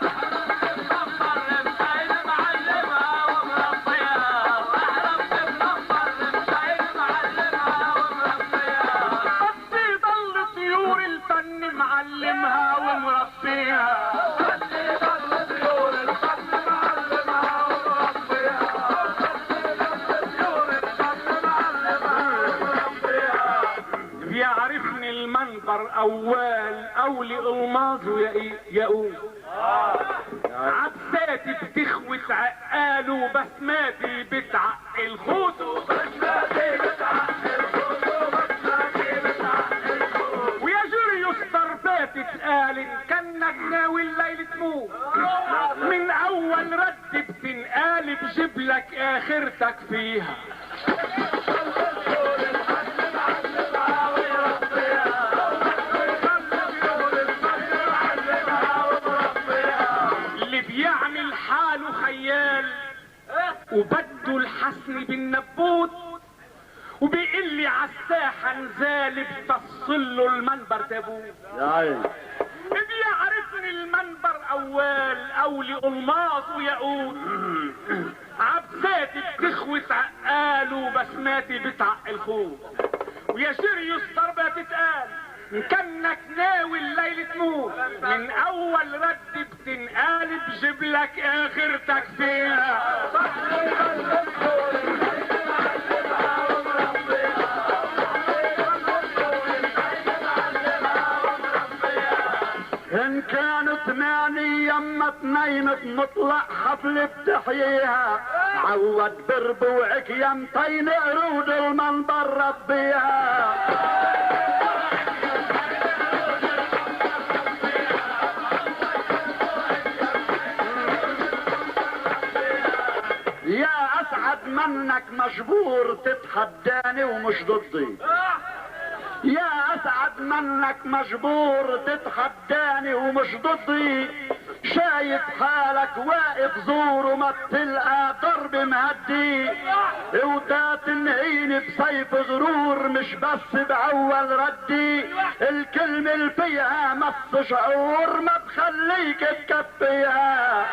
بدي ضل طيور الفن معلمها ومربيها. بيعرفني المنبر اول اولي الماظ ويقول عبساتي بتخوت عقال وبسماتي بتعقل خوت، ويا جريوس ضرباتي تقال كانك ناوي الليل تموت. من اول رد بتنقال بجيب لك اخرتك فيها. بيعمل حاله خيال وبده الحسن بالنبوت، وبيقول لي عالساحه نزال بفصل له المنبر تابوت. بيعرفني المنبر اول اولي الماظ ويقول عبساتي بتخوت عقال وبسماتي بتعقل خوت، ويا شريوس ضربه تتقال كانك ناوي الليل تموت. من اول رد بتنقال بجيب لك اخرتك فيها. ان كانوا 8 يما 2 بنطلع حفل بتحييها. عود بربوعك يمتين قرود المنبر ربيها. يا اسعد منك مجبور تتحداني ومش ضدي. يا اسعد منك مجبور تتحداني ومش ضدي. شايف حالك واقف زور وما تلقى ضرب مهدي. ودا تنهيني بسيف غرور مش بس باول ردي. الكلمة اللي فيها مص شعور ما تخليك تكفيها.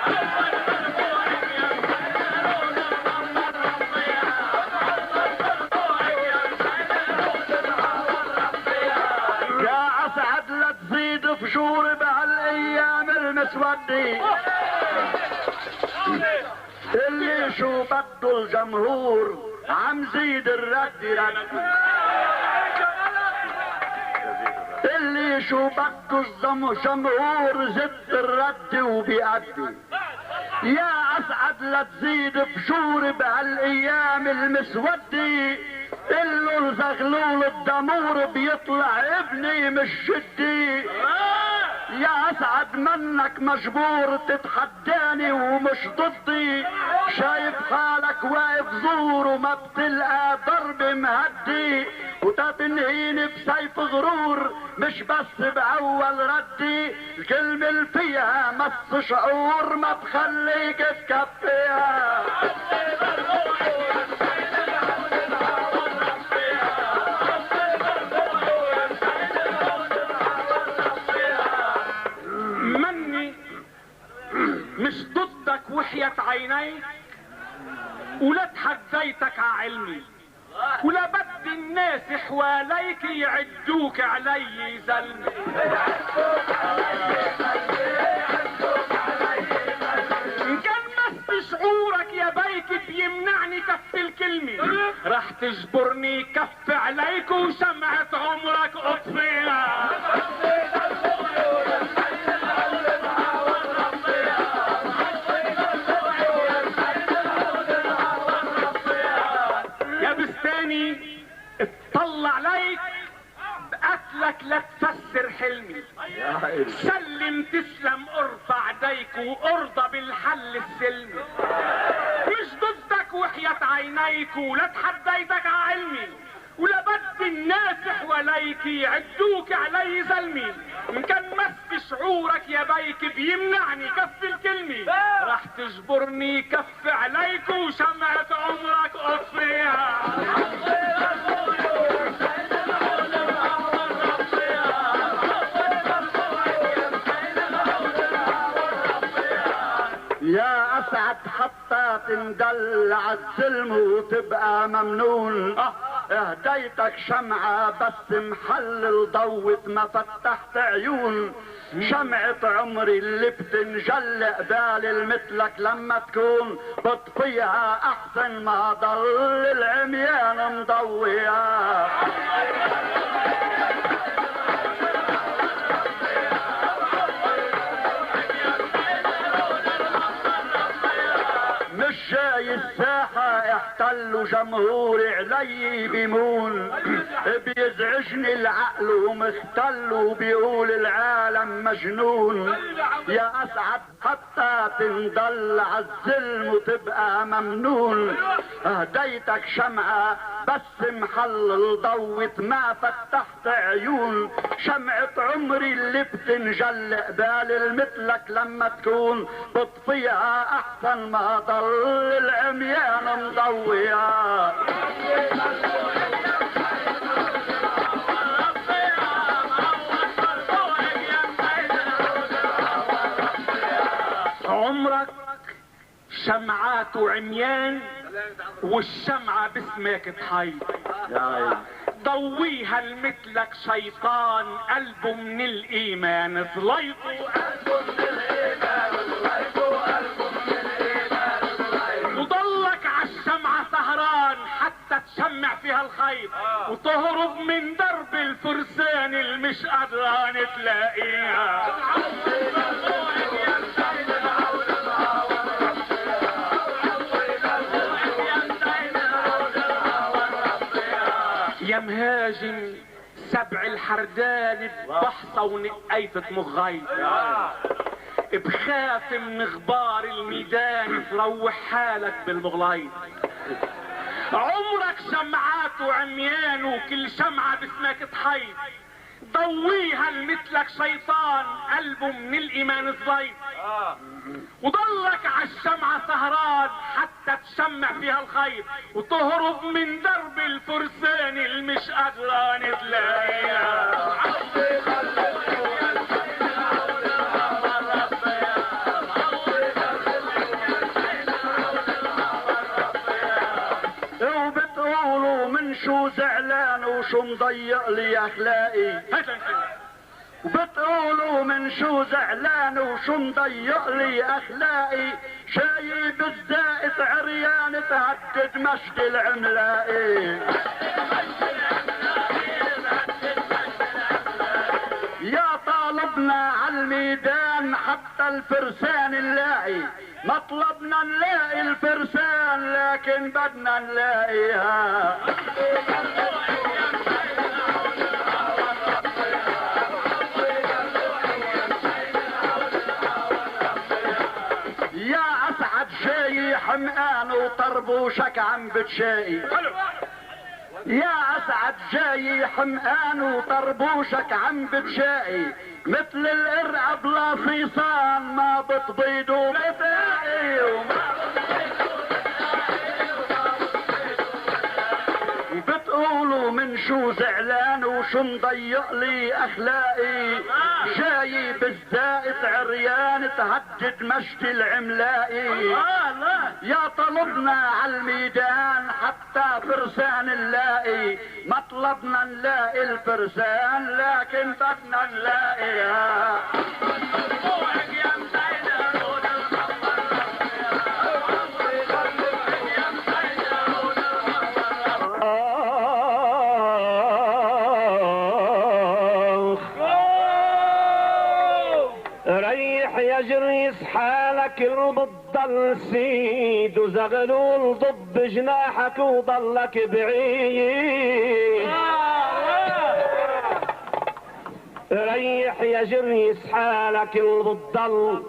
فجور بهالايام المسودي اللي شو بده الجمهور عم زيد الرد ردي. اللي شو بده الجمهور زد الرد وبيأدي. يا اسعد لا تزيد فجور بهالايام المسودي. اللي الزغلول الدمور بيطلع ابني مش جدي. يا اسعد منك مجبور تتحداني ومش ضدي. شايف حالك واقف زور وما بتلقى ضرب مهدي. وتتنهيني بسيف غرور مش بس باول ردي. الكلمة اللي فيها مص شعور ما تخليك تكفيها. مش ضدك وحياة عينيك، ولا تحديتك ععلمي، ولا بدي الناس حواليك يعدوك علي زلمي. ان كان مس شعورك يا بيك بيمنعني كف الكلمة، رح تجبرني كف عليك وشمعة عمرك اطفيها. اطلع عليك بقتلك لا تفسر حلمي. وارضى بالحل السلمي. مش ضدك وحياة عينيك ولا تحديتك ععلمي، ولا بدي الناس حواليك يعدوك علي زلمي. ان كان مسك شعورك يا بيك بيمنعني كف الكلمة، راح تجبرني كف عليك وشمعة عمرك اطفيها. يا اسعد حتى تندل عالظلم وتبقى ممنون. اهديتك شمعة بس محلل ضوت ما فتحت عيون. شمعة عمري اللي بتنجل قبال المثلك لما تكون بطفيها احسن ما ضل العميان مضويها. مش جاي الساحة احتلوا جمهوري علي بيمون. بيزعجني العقل ومختل وبيقول العالم مجنون. يا اسعد حتى تنضل عالظلم وتبقى ممنون. اهديتك شمعة بس محلل ضوت ما فتحت عيون. شمعة عمري اللي بتنجل قبال المثلك لما تكون بطفيها احسن ما ضل العميان مضويها. عمرك شمعات وعميان والشمعة باسمك تحيط. ضويها المثلك شيطان قلبه من الايمان زليطه. وضلك عالشمعة سهران حتى تشمع فيها الخيط وتهرب من درب الفرسان المش قدران تلاقيها. يا مهاجم سبع الحردان بحصة ونقيت مغيب. بخاف من غبار الميدان تروح حالك بالمغليط. عمرك شمعات وعميان وكل شمعة باسمك تحيط. ضويها المثلك شيطان قلبه من الايمان الزيط. وضلك عالشمعة سهران حتى تشمع فيها الخيط وتهرب من درب الفرسان المش قدران تلاقيها. وبتقولوا من شو زعلان وشو مضيق لي اخلاقي. بتقولوا من شو زعلان وشو مضيق لي اخلاقي. شايب الزائد عريان تهدد مجد العملاقي. يا طالبنا عالميدان حتى الفرسان نلاقي. مطلبنا نلاقي الفرسان لكن بدنا نلاقيها. يا اسعد جاي حمقان وطربوشك عم بتشاقي. يا اسعد جاي حمقان وطربوشك عم بتشاقي. مثل القرعة بلا صيصان ما بتبيض وبتاقي. بتقولوا من شو زعلان وشو مضيق لي اخلاقي. جاي بالزائد عريان تهدد مجد العملاقي. يا طلبنا عالميدان حتى فرسان نلاقي. مطلبنا نلاقي الفرسان لكن بدنا نلاقيها. ريح يا جريس حالك البضل سيد وزغلول ضب جناحك وضلك بعيد. ريح يا جريس حالك البضل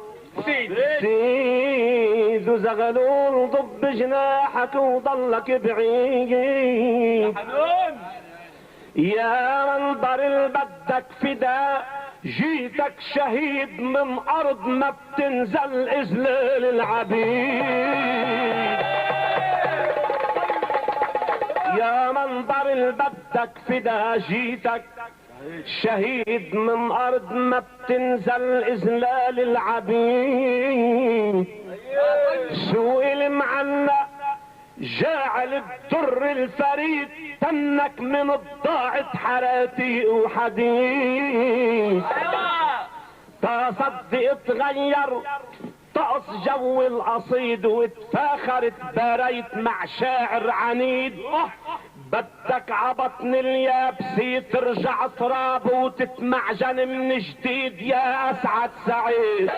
سيد وزغلول ضب جناحك وضلك بعيد يا منبر البدك فداء جيتك شهيد من ارض ما بتنزل اذلال العبيد يا منبر البدك فداء جيتك شهيد من ارض ما بتنزل اذلال العبيد سئل معنا جاعل الدر الفريد تنك من الضاعت حراتي وحديد تصدق تغير طقس جو القصيد واتفاخرت بريت مع شاعر عنيد بدك عبطن اليابسي ترجع تراب وتتمعجن من جديد يا اسعد سعيد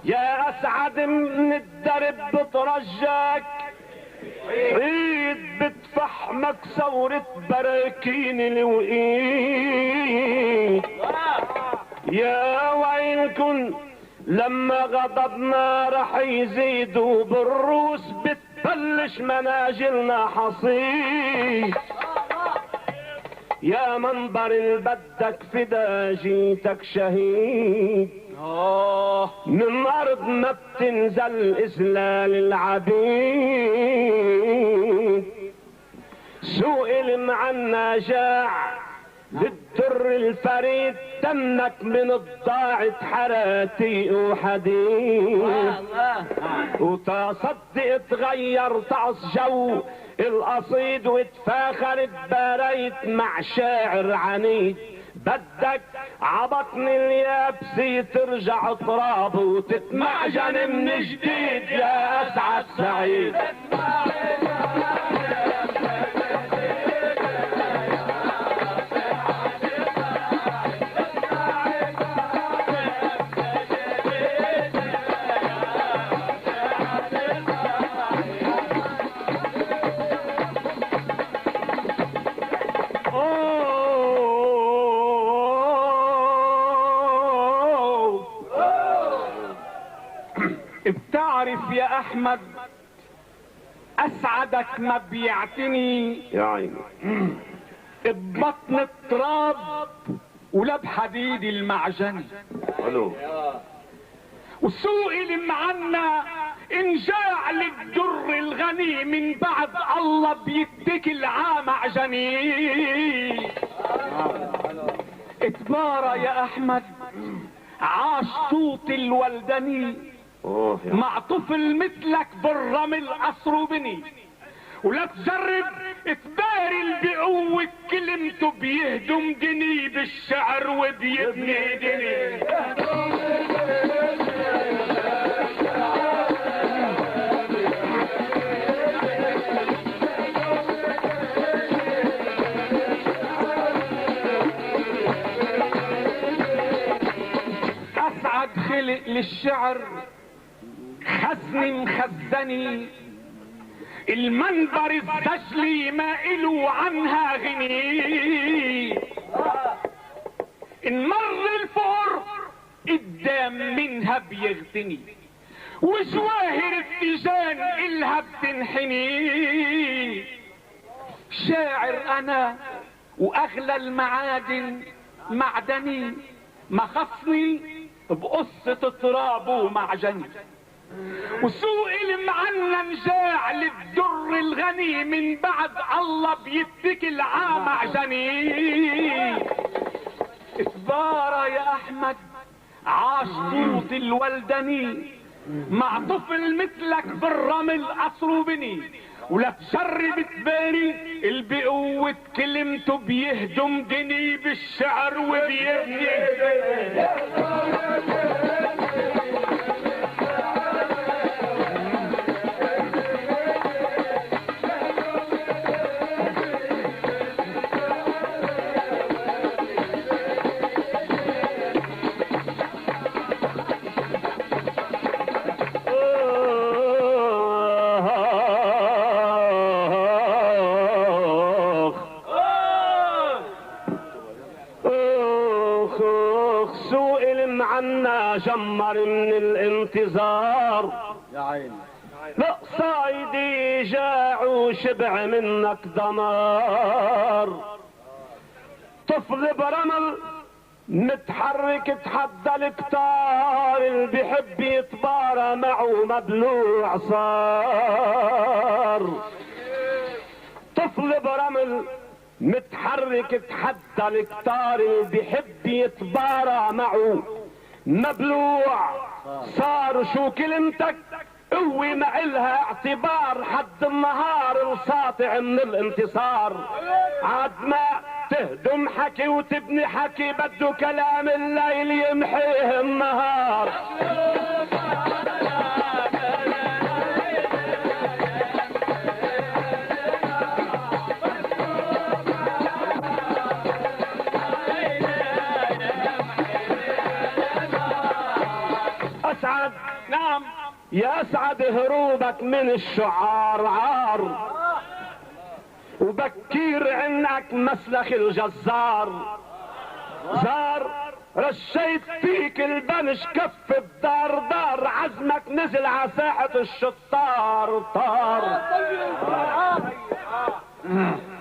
يا اسعد من الدرب بترجاك عيد بتفحمك ثورة براكين الوقيت يا ويلكن لما غضبنا رح يزيد وبالروس بتبلش مناجلنا حصيد يا منبر البدك فدا جيتك شهيد من ارض ما بتنزل اذلال العبيد سئل معنا جاع للدر الفريد تمك من الضاعت حراتي وحديد وتصدق تغير طقس جو القصيد وتفاخرت بريت مع شاعر عنيد بدك عبطن اليابسي ترجع تراب وتتمعجن من جديد يا اسعد سعيد بتعرف يا احمد اسعدك ما بيعتني يا عيني ببطن التراب ولا بحديد المعجن وسئل معنا ان جاع للدر الغني من بعد الله بيتكل عامعجني اتبارى يا احمد عاش صوت الولدني مع طفل مثلك بالرمل قصر بني ولا تجرب تباري بقوة كلمته بيهدم دني بالشعر وبيبني دني اسعد خلق للشعر خزني مخزني المنبر الزجلي ما إلو عنها غني ان مر الفقر قدام منها بيغتني وجواهر التيجان إلها بتنحني شاعر انا واغلى المعادن معدني ما خصني بقصة تراب ومعجني وسئل معنا نجاع للدر الغني من بعد الله بيتكل عامعجني اتبارى يا احمد عاش صوت الولدني مع طفل مثلك بالرمل قصر بني ولا تجرب تباري بقوة كلمته بيهدم دني بالشعر وبيبني اخ اخ سوء المعنى جمر من الانتظار يا عيني. لا صايدي جاع وشبع منك دمار. طفل برمل متحرك تحدى الكتار، اللي بيحب يتبارى معه مبلوع صار. طفل برمل متحرك تحدى الكتار، اللي بيحب يتبارى معه مبلوع صار. شو كلمتك قوي ما إلها اعتبار، حد النهار الساطع من الانتصار. عاد ما تهدم حكي وتبني حكي، بده كلام الليل يمحيه النهار. اسعد نعم يسعد هروبك من الشعار عار، وبكير عنك مسلخ الجزار. زار رشيت فيك البنش كف بدار دار، عزمك نزل على ساحة الشطار طار.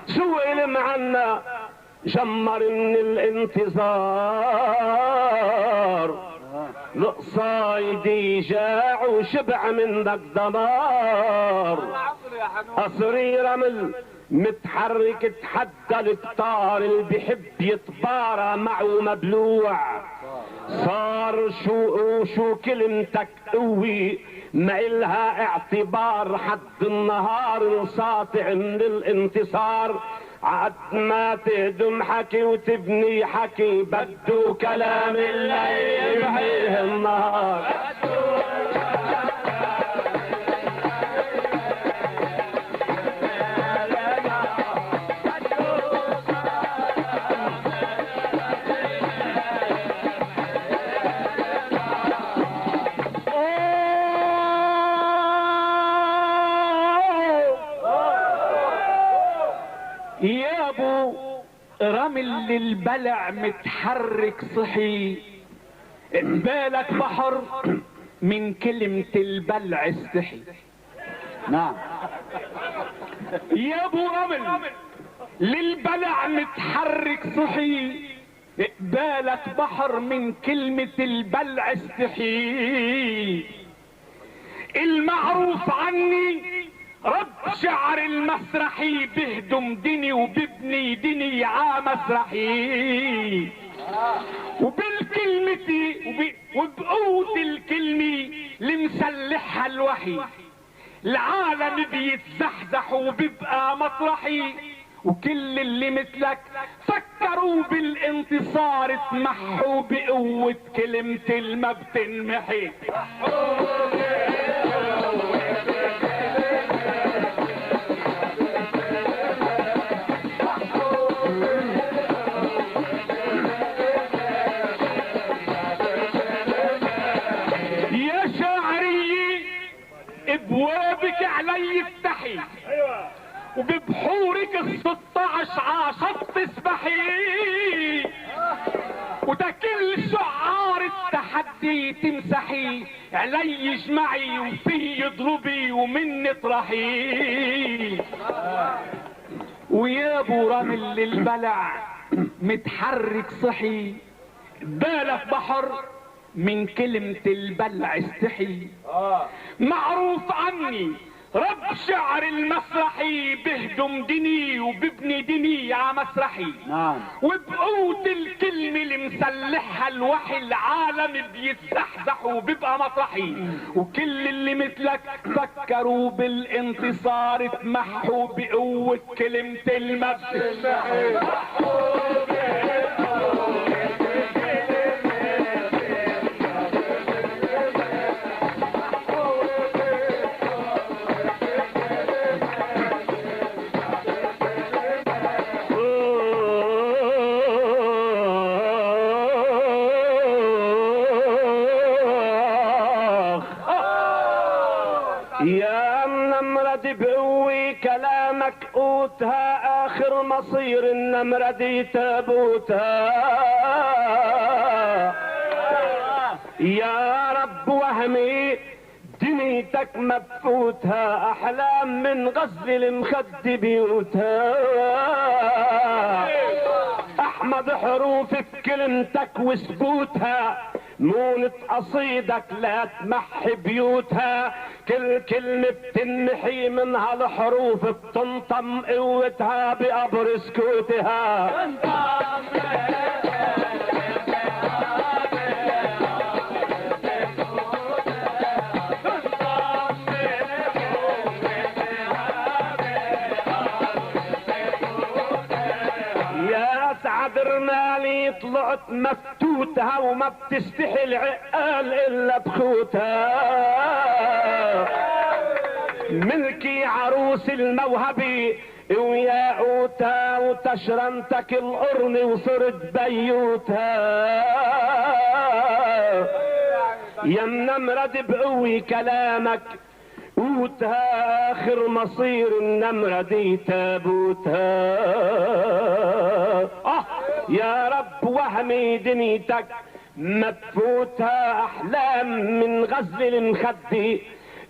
سئل معنا جمر من الانتظار، صايدي جاع وشبع منك دمار. قصري رمل متحرك تحدى الكتار، اللي بيحب يتبارى معه مبلوع صار. شو كلمتك قوي ما إلها اعتبار، حد النهار ساطع من الانتصار. عد ما تهدم حكي وتبني حكي، بدو كلام الليل يمحيه النهار. يا ابو رمل للبلع متحرك صحي، بالك بحر من كلمة البلع استحي. نعم. يا ابو رمل للبلع متحرك صحي، بالك بحر من كلمة البلع استحي. المعروف عني رب شعر المسرحي، بهدم دني وببني دني مسرحي. وبالكلمة وبقوة الكلمة لمسلحها الوحي، العالم بيتزحزح وبيبقى مطرحي. وكل اللي مثلك فكروا بالانتصار، اتمحوا بقوة كلمة الما بتنمحي. ابوابك علي افتحي، وببحورك ال16 عاشت تسبحي. وده كل شعار التحدي تمسحي، علي اجمعي وفي اضربي ومن اطرحي. ويا ابو رمل للبلع متحرك صحي، بالك بحر من كلمة البلع استحي. معروف عني رب شعر المسرحي، بهدم دني وببني دني على مسرحي. نعم. وبقوة الكلمة اللي مسلحها الوحي، العالم بيتزحزح وبيبقى مطرحي. وكل اللي مثلك فكروا بالانتصار، اتمحوا بقوة كلمة المبدأ. يا نمرة النمرد بقوي كلامك قوتها اخر مصير النمرد تابوتها. يا رب وهمي دنيتك مبفوتها احلام من غزل المخد بيوتها. احمد حروف في كلمتك وثبوتها مونة قصيدك لا تمحي بيوتها. كل كلمة بتنمحي منها الحروف بتنطم قوتها بقبر سكوتها. رمالي طلعت مفتوتها وما بتستحي العقال الا بخوتها. ملكي عروس الموهبي وياقوتها وتشرنتك القرن وصرت بيوتها. يا منمرد بقوي كلامك قوتها اخر مصير النمرد تابوتها. يا رب وهمي دنيتك مدفوتها احلام من غزل المخد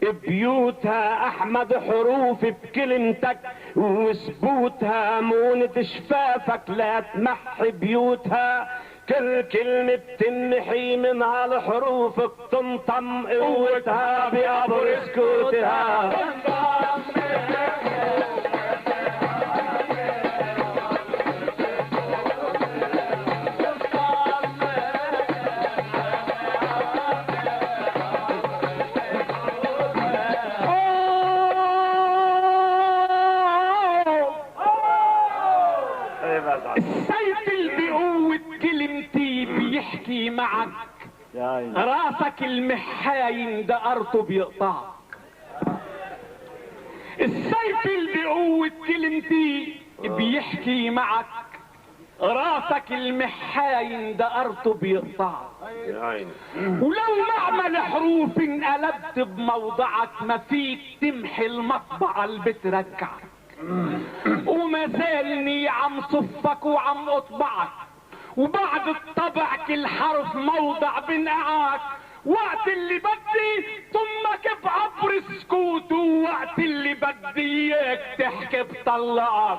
بيوتها. احمد حروف بكلمتك وثبوتها مونة شفافك لا تمحي بيوتها. كل كلمة بتنمحي منها الحروف بتنطم قوتها بقبر سكوتها. السيف اللي بقوة كلمتي بيحكي معك راسك المحاين دقرته بيقطعك. السيف اللي بقوة كلمتي بيحكي معك راسك المحاين دقرته بيقطعك. ولو معمل حروف انقلبت بموضعك ما فيك تمحي المطبعة اللي بتركعك. وما زالني عم صفك وعم اطبعك وبعد الطبع كل حرف موضع بنقعك. وقت اللي بدي ثمك بعبر سكوت ووقت اللي بدي اياك تحكي بطلعك.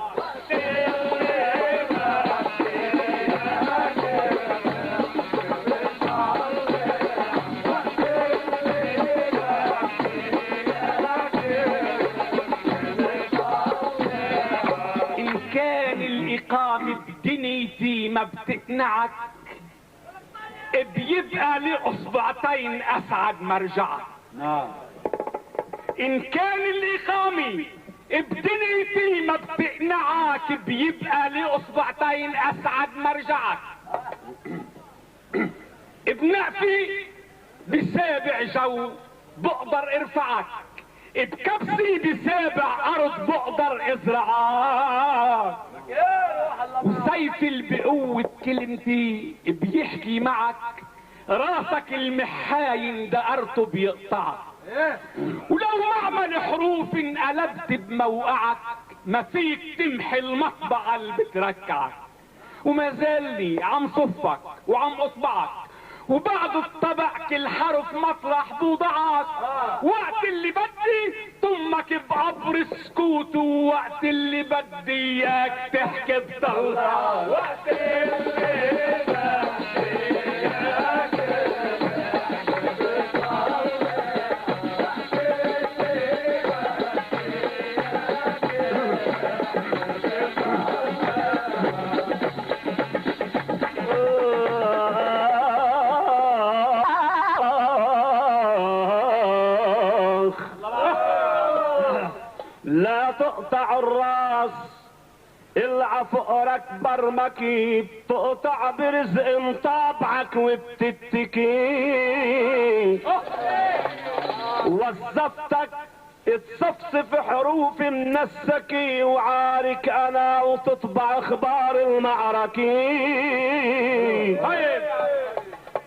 الإقامة بدنيتي ما بتقنعك بيبقى لي أصبعتين أسعد مرجعك. إن كان الإقامة بدنيتي ما بتقنعك بيبقى لي أصبعتين أسعد مرجعك. بنقفي بسابع جو بقدر ارفعك بكبسي بسابع أرض بقدر ازرعك. وسيف اللي بقوة كلمتي بيحكي معك راسك المحاين دقرته بيقطعك. ولو معمل حروف انقلبت بموقعك ما فيك تمحي المطبعة اللي بتركعك. وما زالني عم صفك وعم اطبعك وبعد الطبع كل حرف مطرح بوضعك. وقت اللي بدي ثمك بقبر سكوت ووقت اللي بدي اياك تحكي بطلع. وقت اللي لا تقطع الراس العى فقرك برمكي تقطع برزق طابعك وبتتكي. وظفتك تصفصف حروف منسكي وعارك انا وتطبع اخبار المعركي.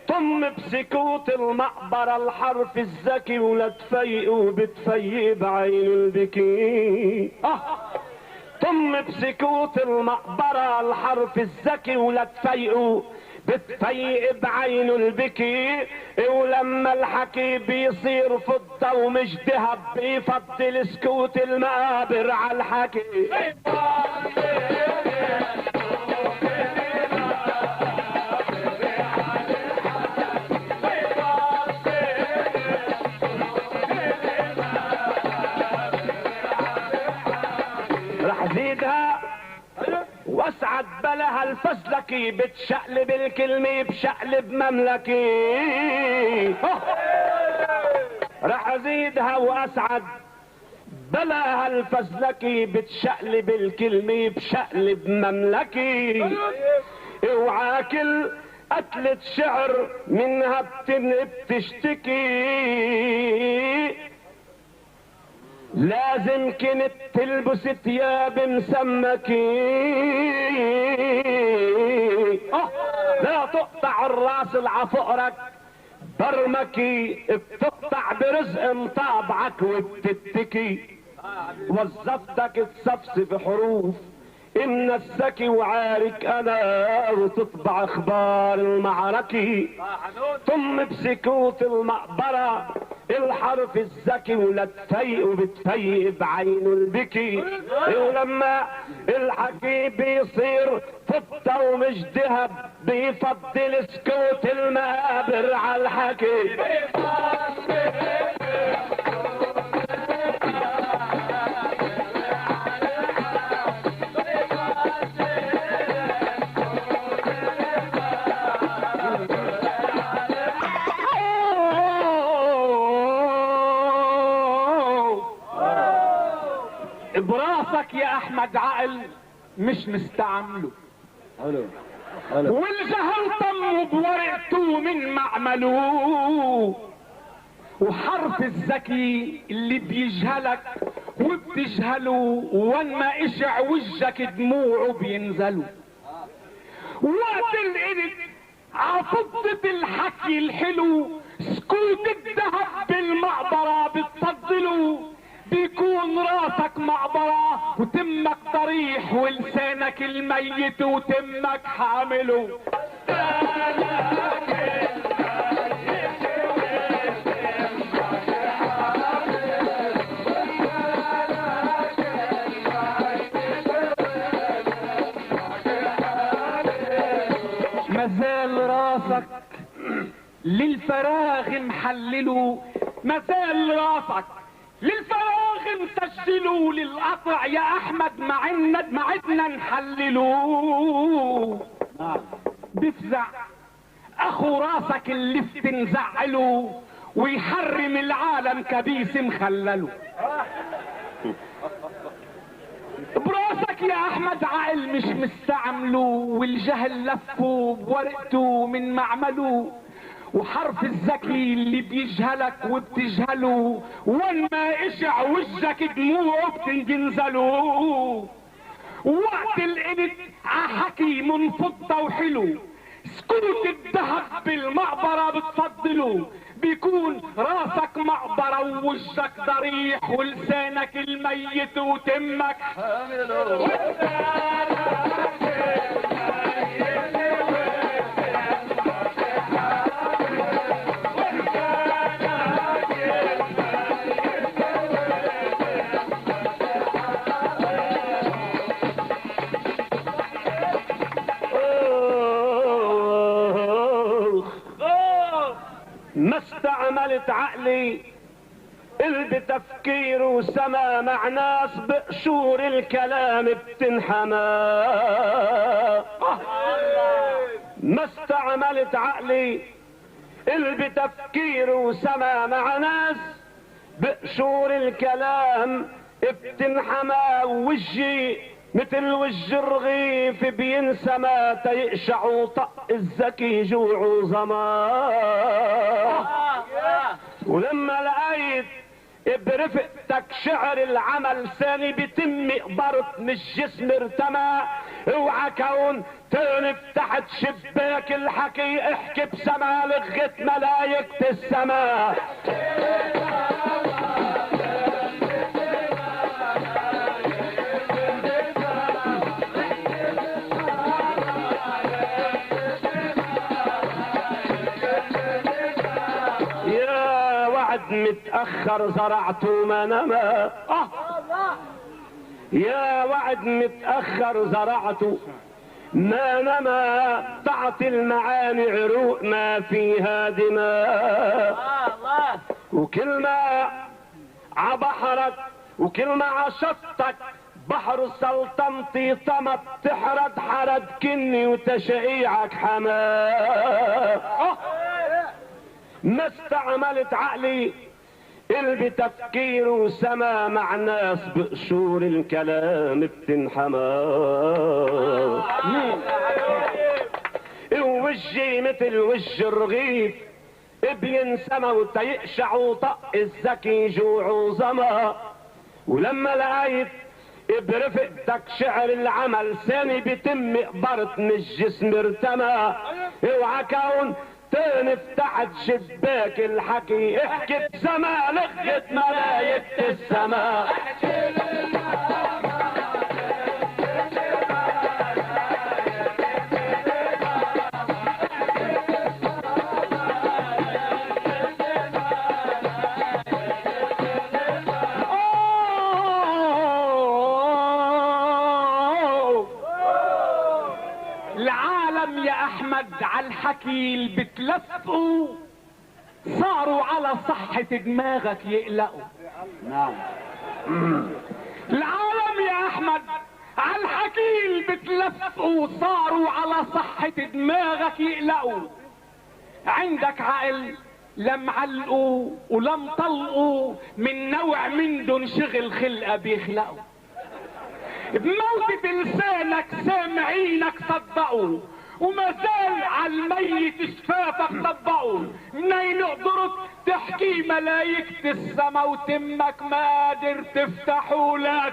ثم طم بسكوت المقبرة الحرف الذكي ولا تفيق وبتفيق بعين البكي. طم بسكوت المقبرة الحرف الذكي ولا تفيق بتفيق بعين البكي. ولما الحكي بيصير فضة ومش دهب بيفضل سكوت المقابر على الحكي. رح زيدها واسعد بلها الفزلكي بتشقلب الكلمة بشقلب مملكي. رح ازيدها واسعد بلها الفزلكي بتشقلب الكلمة بشقلب مملكي. اوعى كل قتلة شعر منها بتشتكي. لازم كنت تلبس ثياب مسمكي. لا تقطع الراس العفقرك برمكي بتقطع برزق مطابعك وبتتكي. وظفتك تصفصف حروف من السكي وعارك انا وتطبع اخبار المعركي. طم بسكوت المقبرة الحرف الذكي ولا تفيق وبتفيق بعين البكي. ولما الحكي بيصير فضة ومش دهب بيفضل سكوت المقابر على الحكي. براسك يا احمد عقل مش مستعمله. والجهل طمه بورقته من معمله. وحرف الذكي اللي بيجهلك وبتجهله وان ما اشع وجهك دموعه بينزلوا. وقت القلق عفضة الحكي الحلو سكوت الذهب بالمقبرة بتفضله. بيكون راسك مقبرة وتمك طريح ولسانك الميت وتمك حامله. مازال راسك للفراغ محلله. مازال راسك للفراغ مسجلوا. للقطع يا احمد معدنا نحللوا. بفزع اخو راسك اللفت نزعله ويحرم العالم كبيس مخلله. براسك يا احمد عقل مش مستعمله. والجهل لفه بورقته من معمله. وحرف الذكي اللي بيجهلك وبتجهله وان ما اشع وجهك دموعه بتنجنزله. وقت القلق عحكي من فضة وحلو سكوت الذهب بالمقبرة بتفضله. بيكون راسك مقبرة ووجهك ضريح ولسانك الميت وتمك حامله. ما استعملت عقلي بتفكير وسما مع ناس بقشور الكلام بتنحمى. ما استعملت عقلي بتفكير وسما مع ناس بقشور الكلام بتنحمى. وجهي مثل وجه الرغيف بينسمى تيقشع وطق الذكي جوع وظما. ولما لقيت برفقتك شعر العمل ثاني بتم قبرت مش جسم ارتمى. اوعى كون تنف تحت شباك الحكي احكي بسما لغة ملايكة السماء. يا وعد متأخر زرعته ما نما، يا وعد متأخر زرعته ما نما، تعطي المعاني عروق ما فيها دماء. وكل ما عبحرك وكل ما عشطك بحر سلطنتي طمط تحرد حرد كني وتشقيعك حماء. ما استعملت عقلي قلبي تفكير وسما مع ناس بقشور الكلام بتنحمى. ووجي مثل وج الرغيف بينسمى وتيقشع وطق الذكي جوع وظما. ولما لقيت برفقتك شعر العمل ثاني بتم قبرت من الجسم ارتمى. اوعى كون تنف تحت شباك الحكي احكي بسما لغة ملايكة السماء. العالم يا احمد على الحكي اللي بتلفقوا صاروا على صحة دماغك يقلقوا. نعم. العالم يا احمد على الحكي اللي بتلفقوا صاروا على صحة دماغك يقلقوا. عندك عقل لم علقوا ولم طلقوا من نوع من دون شغل خلقة بيخلقوا. بموتة لسانك سامعينك صدقوا وما زال على الميت شفافك طبقوا. منين قدرت تحكي ملايكة السما وتمك ما قادر تفتح ولا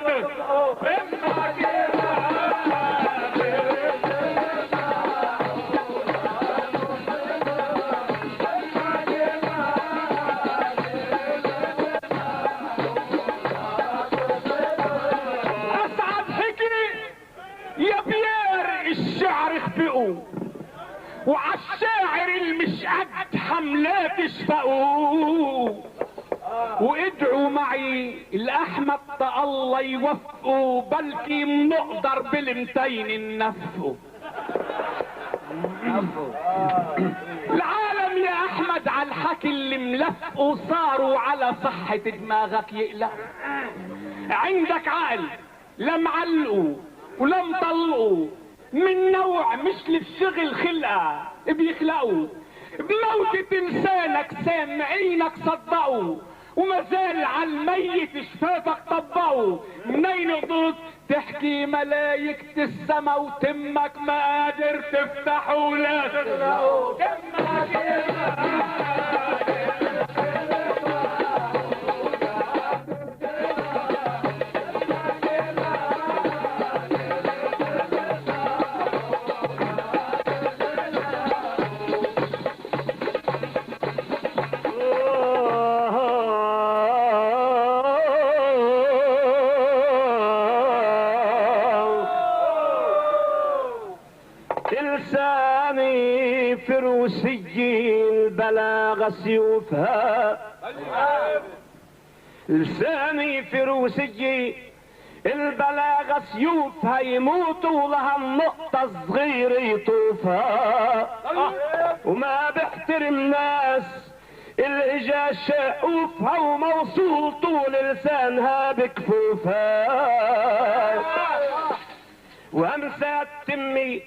يا بيار الشعر اخفقوا وعالشاعر المش قد حملات اشفقوا. وادعوا معي الاحمد الله يوفقوا بلكي منقدر بالمتين ننفقوا. العالم يا احمد على الحكي اللي ملفقوا صاروا على صحة دماغك يقلقوا. عندك عقل لم علقوا ولم طلقوا من نوع مش للشغل خلقة بيخلقوا. بموتة لسانك سامعينك صدقوا وما زال على الميت شفافك طبقوا. منين قدرت تحكي ملايكة السما وتمك ما قادر تفتح ولا تغلقوا. لساني فروسي البلاغة سيوفها. لساني فروسي البلاغة سيوفها يموتوا لها النقطة الصغيرة يطوفها. وما بحترم ناس الإجا شقوفها وموصول طول لسانها بكفوفها. وامسات تمي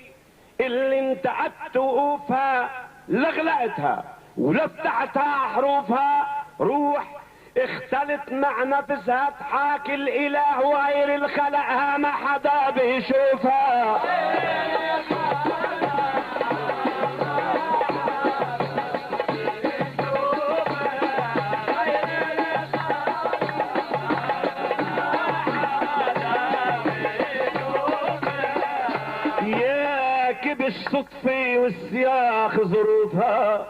اللي انت قعدت وقوفها لغلقتها ولفتحتها حروفها. روح اختلط مع نفسها تحاكي الاله وغير الخلقها ما حدا بيشوفها. صدفة والسياخ ظروفها.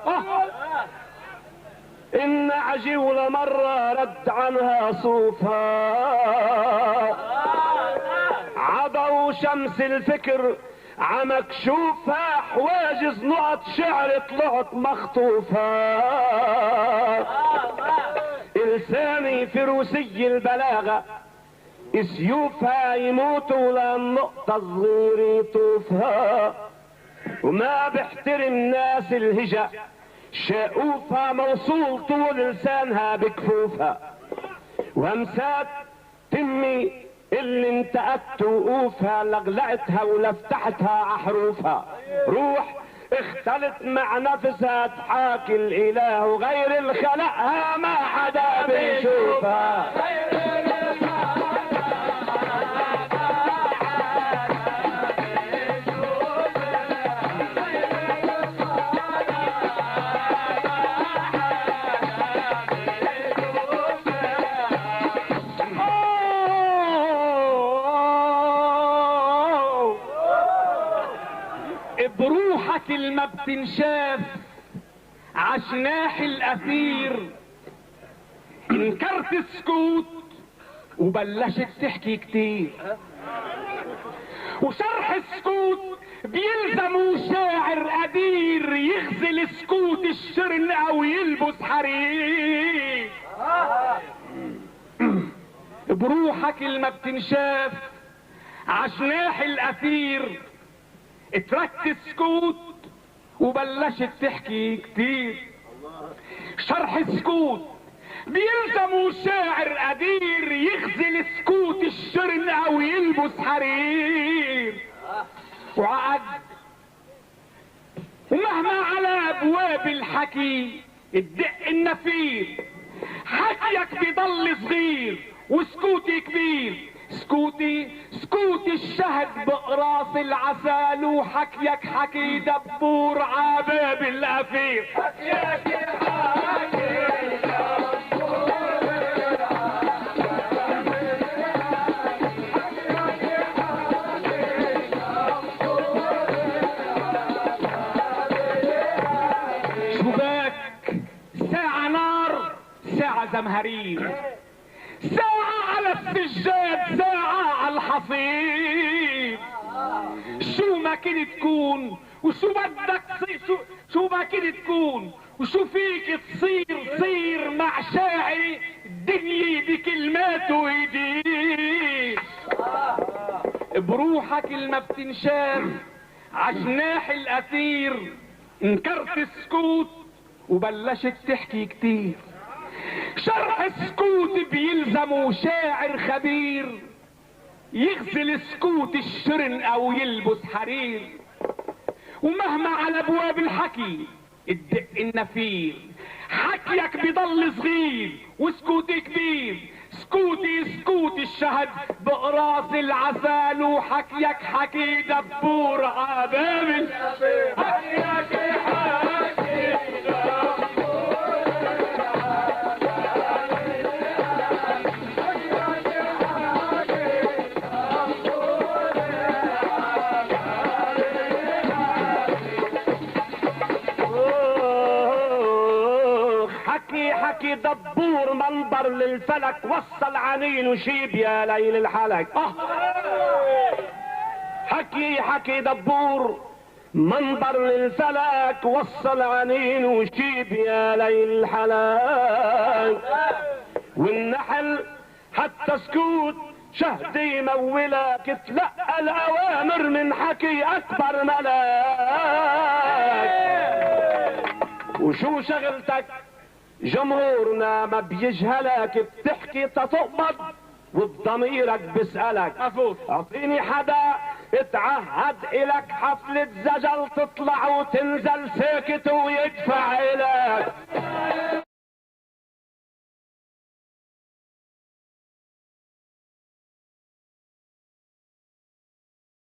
إن عجولة مرة رد عنها صوفها. عضو شمس الفكر عمكشوفها. حواجز نقط شعر طلعت مخطوفة. لساني فروسي البلاغة سيوفها يموتوا للنقطة صغيرة يطوفها. وما بحترم ناس الهجا شاقوفها موصول طول لسانها بكفوفها. وهمسات تمي اللي انتقدت وقوفها لغلقتها ولفتحتها عحروفها. روح اختلط مع نفسها تحاكي الاله وغير الخلقها ما حدا بيشوفها. بروحك الما بتنشاف عشناح الاثير. انكرت السكوت وبلشت تحكي كتير. وشرح السكوت بيلزموا شاعر قدير يغزل سكوت الشرن او يلبس حرير. بروحك الما بتنشاف عشناح الاثير. اتركت السكوت وبلشت تحكي كتير. شرح السكوت بيلزموا شاعر قدير يغزل سكوت الشرن او يلبس حرير. وعقد ومهما على ابواب الحكي الدق النفير. حكيك بيضل صغير وسكوتي كبير. سكوتي الشهد بقراص العسل. وحكيك حكي دبور عباب الأثير. حكيك حكي شباك ساعة نار ساعة زمهرير. ساعة على السجاد ساعة على الحصير. شو ما كنت تكون وشو بدك تصير. شو ما كنت تكون وشو فيك تصير. صير مع شاعري الدنيا بكلماته يدير. بروحك الما بتنشاف عجناح الاثير. انكرت السكوت وبلشت تحكي كتير. شرح السكوت بيلزموا شاعر خبير يغزل سكوت الشرن او يلبس حرير. ومهما على ابواب الحكي الدق النفير. حكيك بضل صغير وسكوتي كبير. سكوتي الشهد بقراص العسل. وحكيك حكي دبور عباب الأثير. حكيك حكي حكي دبور منبر للفلك. وصل عنين وشيب يا ليل الحلق. حكي دبور منبر للفلك. وصل عنين وشيب يا ليل الحلق. والنحل حتى سكوت شهد يمولك. تلقى الاوامر من حكي اكبر ملاك. وشو شغلتك جمهورنا ما بيجهلك. بتحكي تتقبض وبضميرك بسألك. اعطيني حدا اتعهد الك حفلة زجل تطلع وتنزل ساكت ويدفع الك.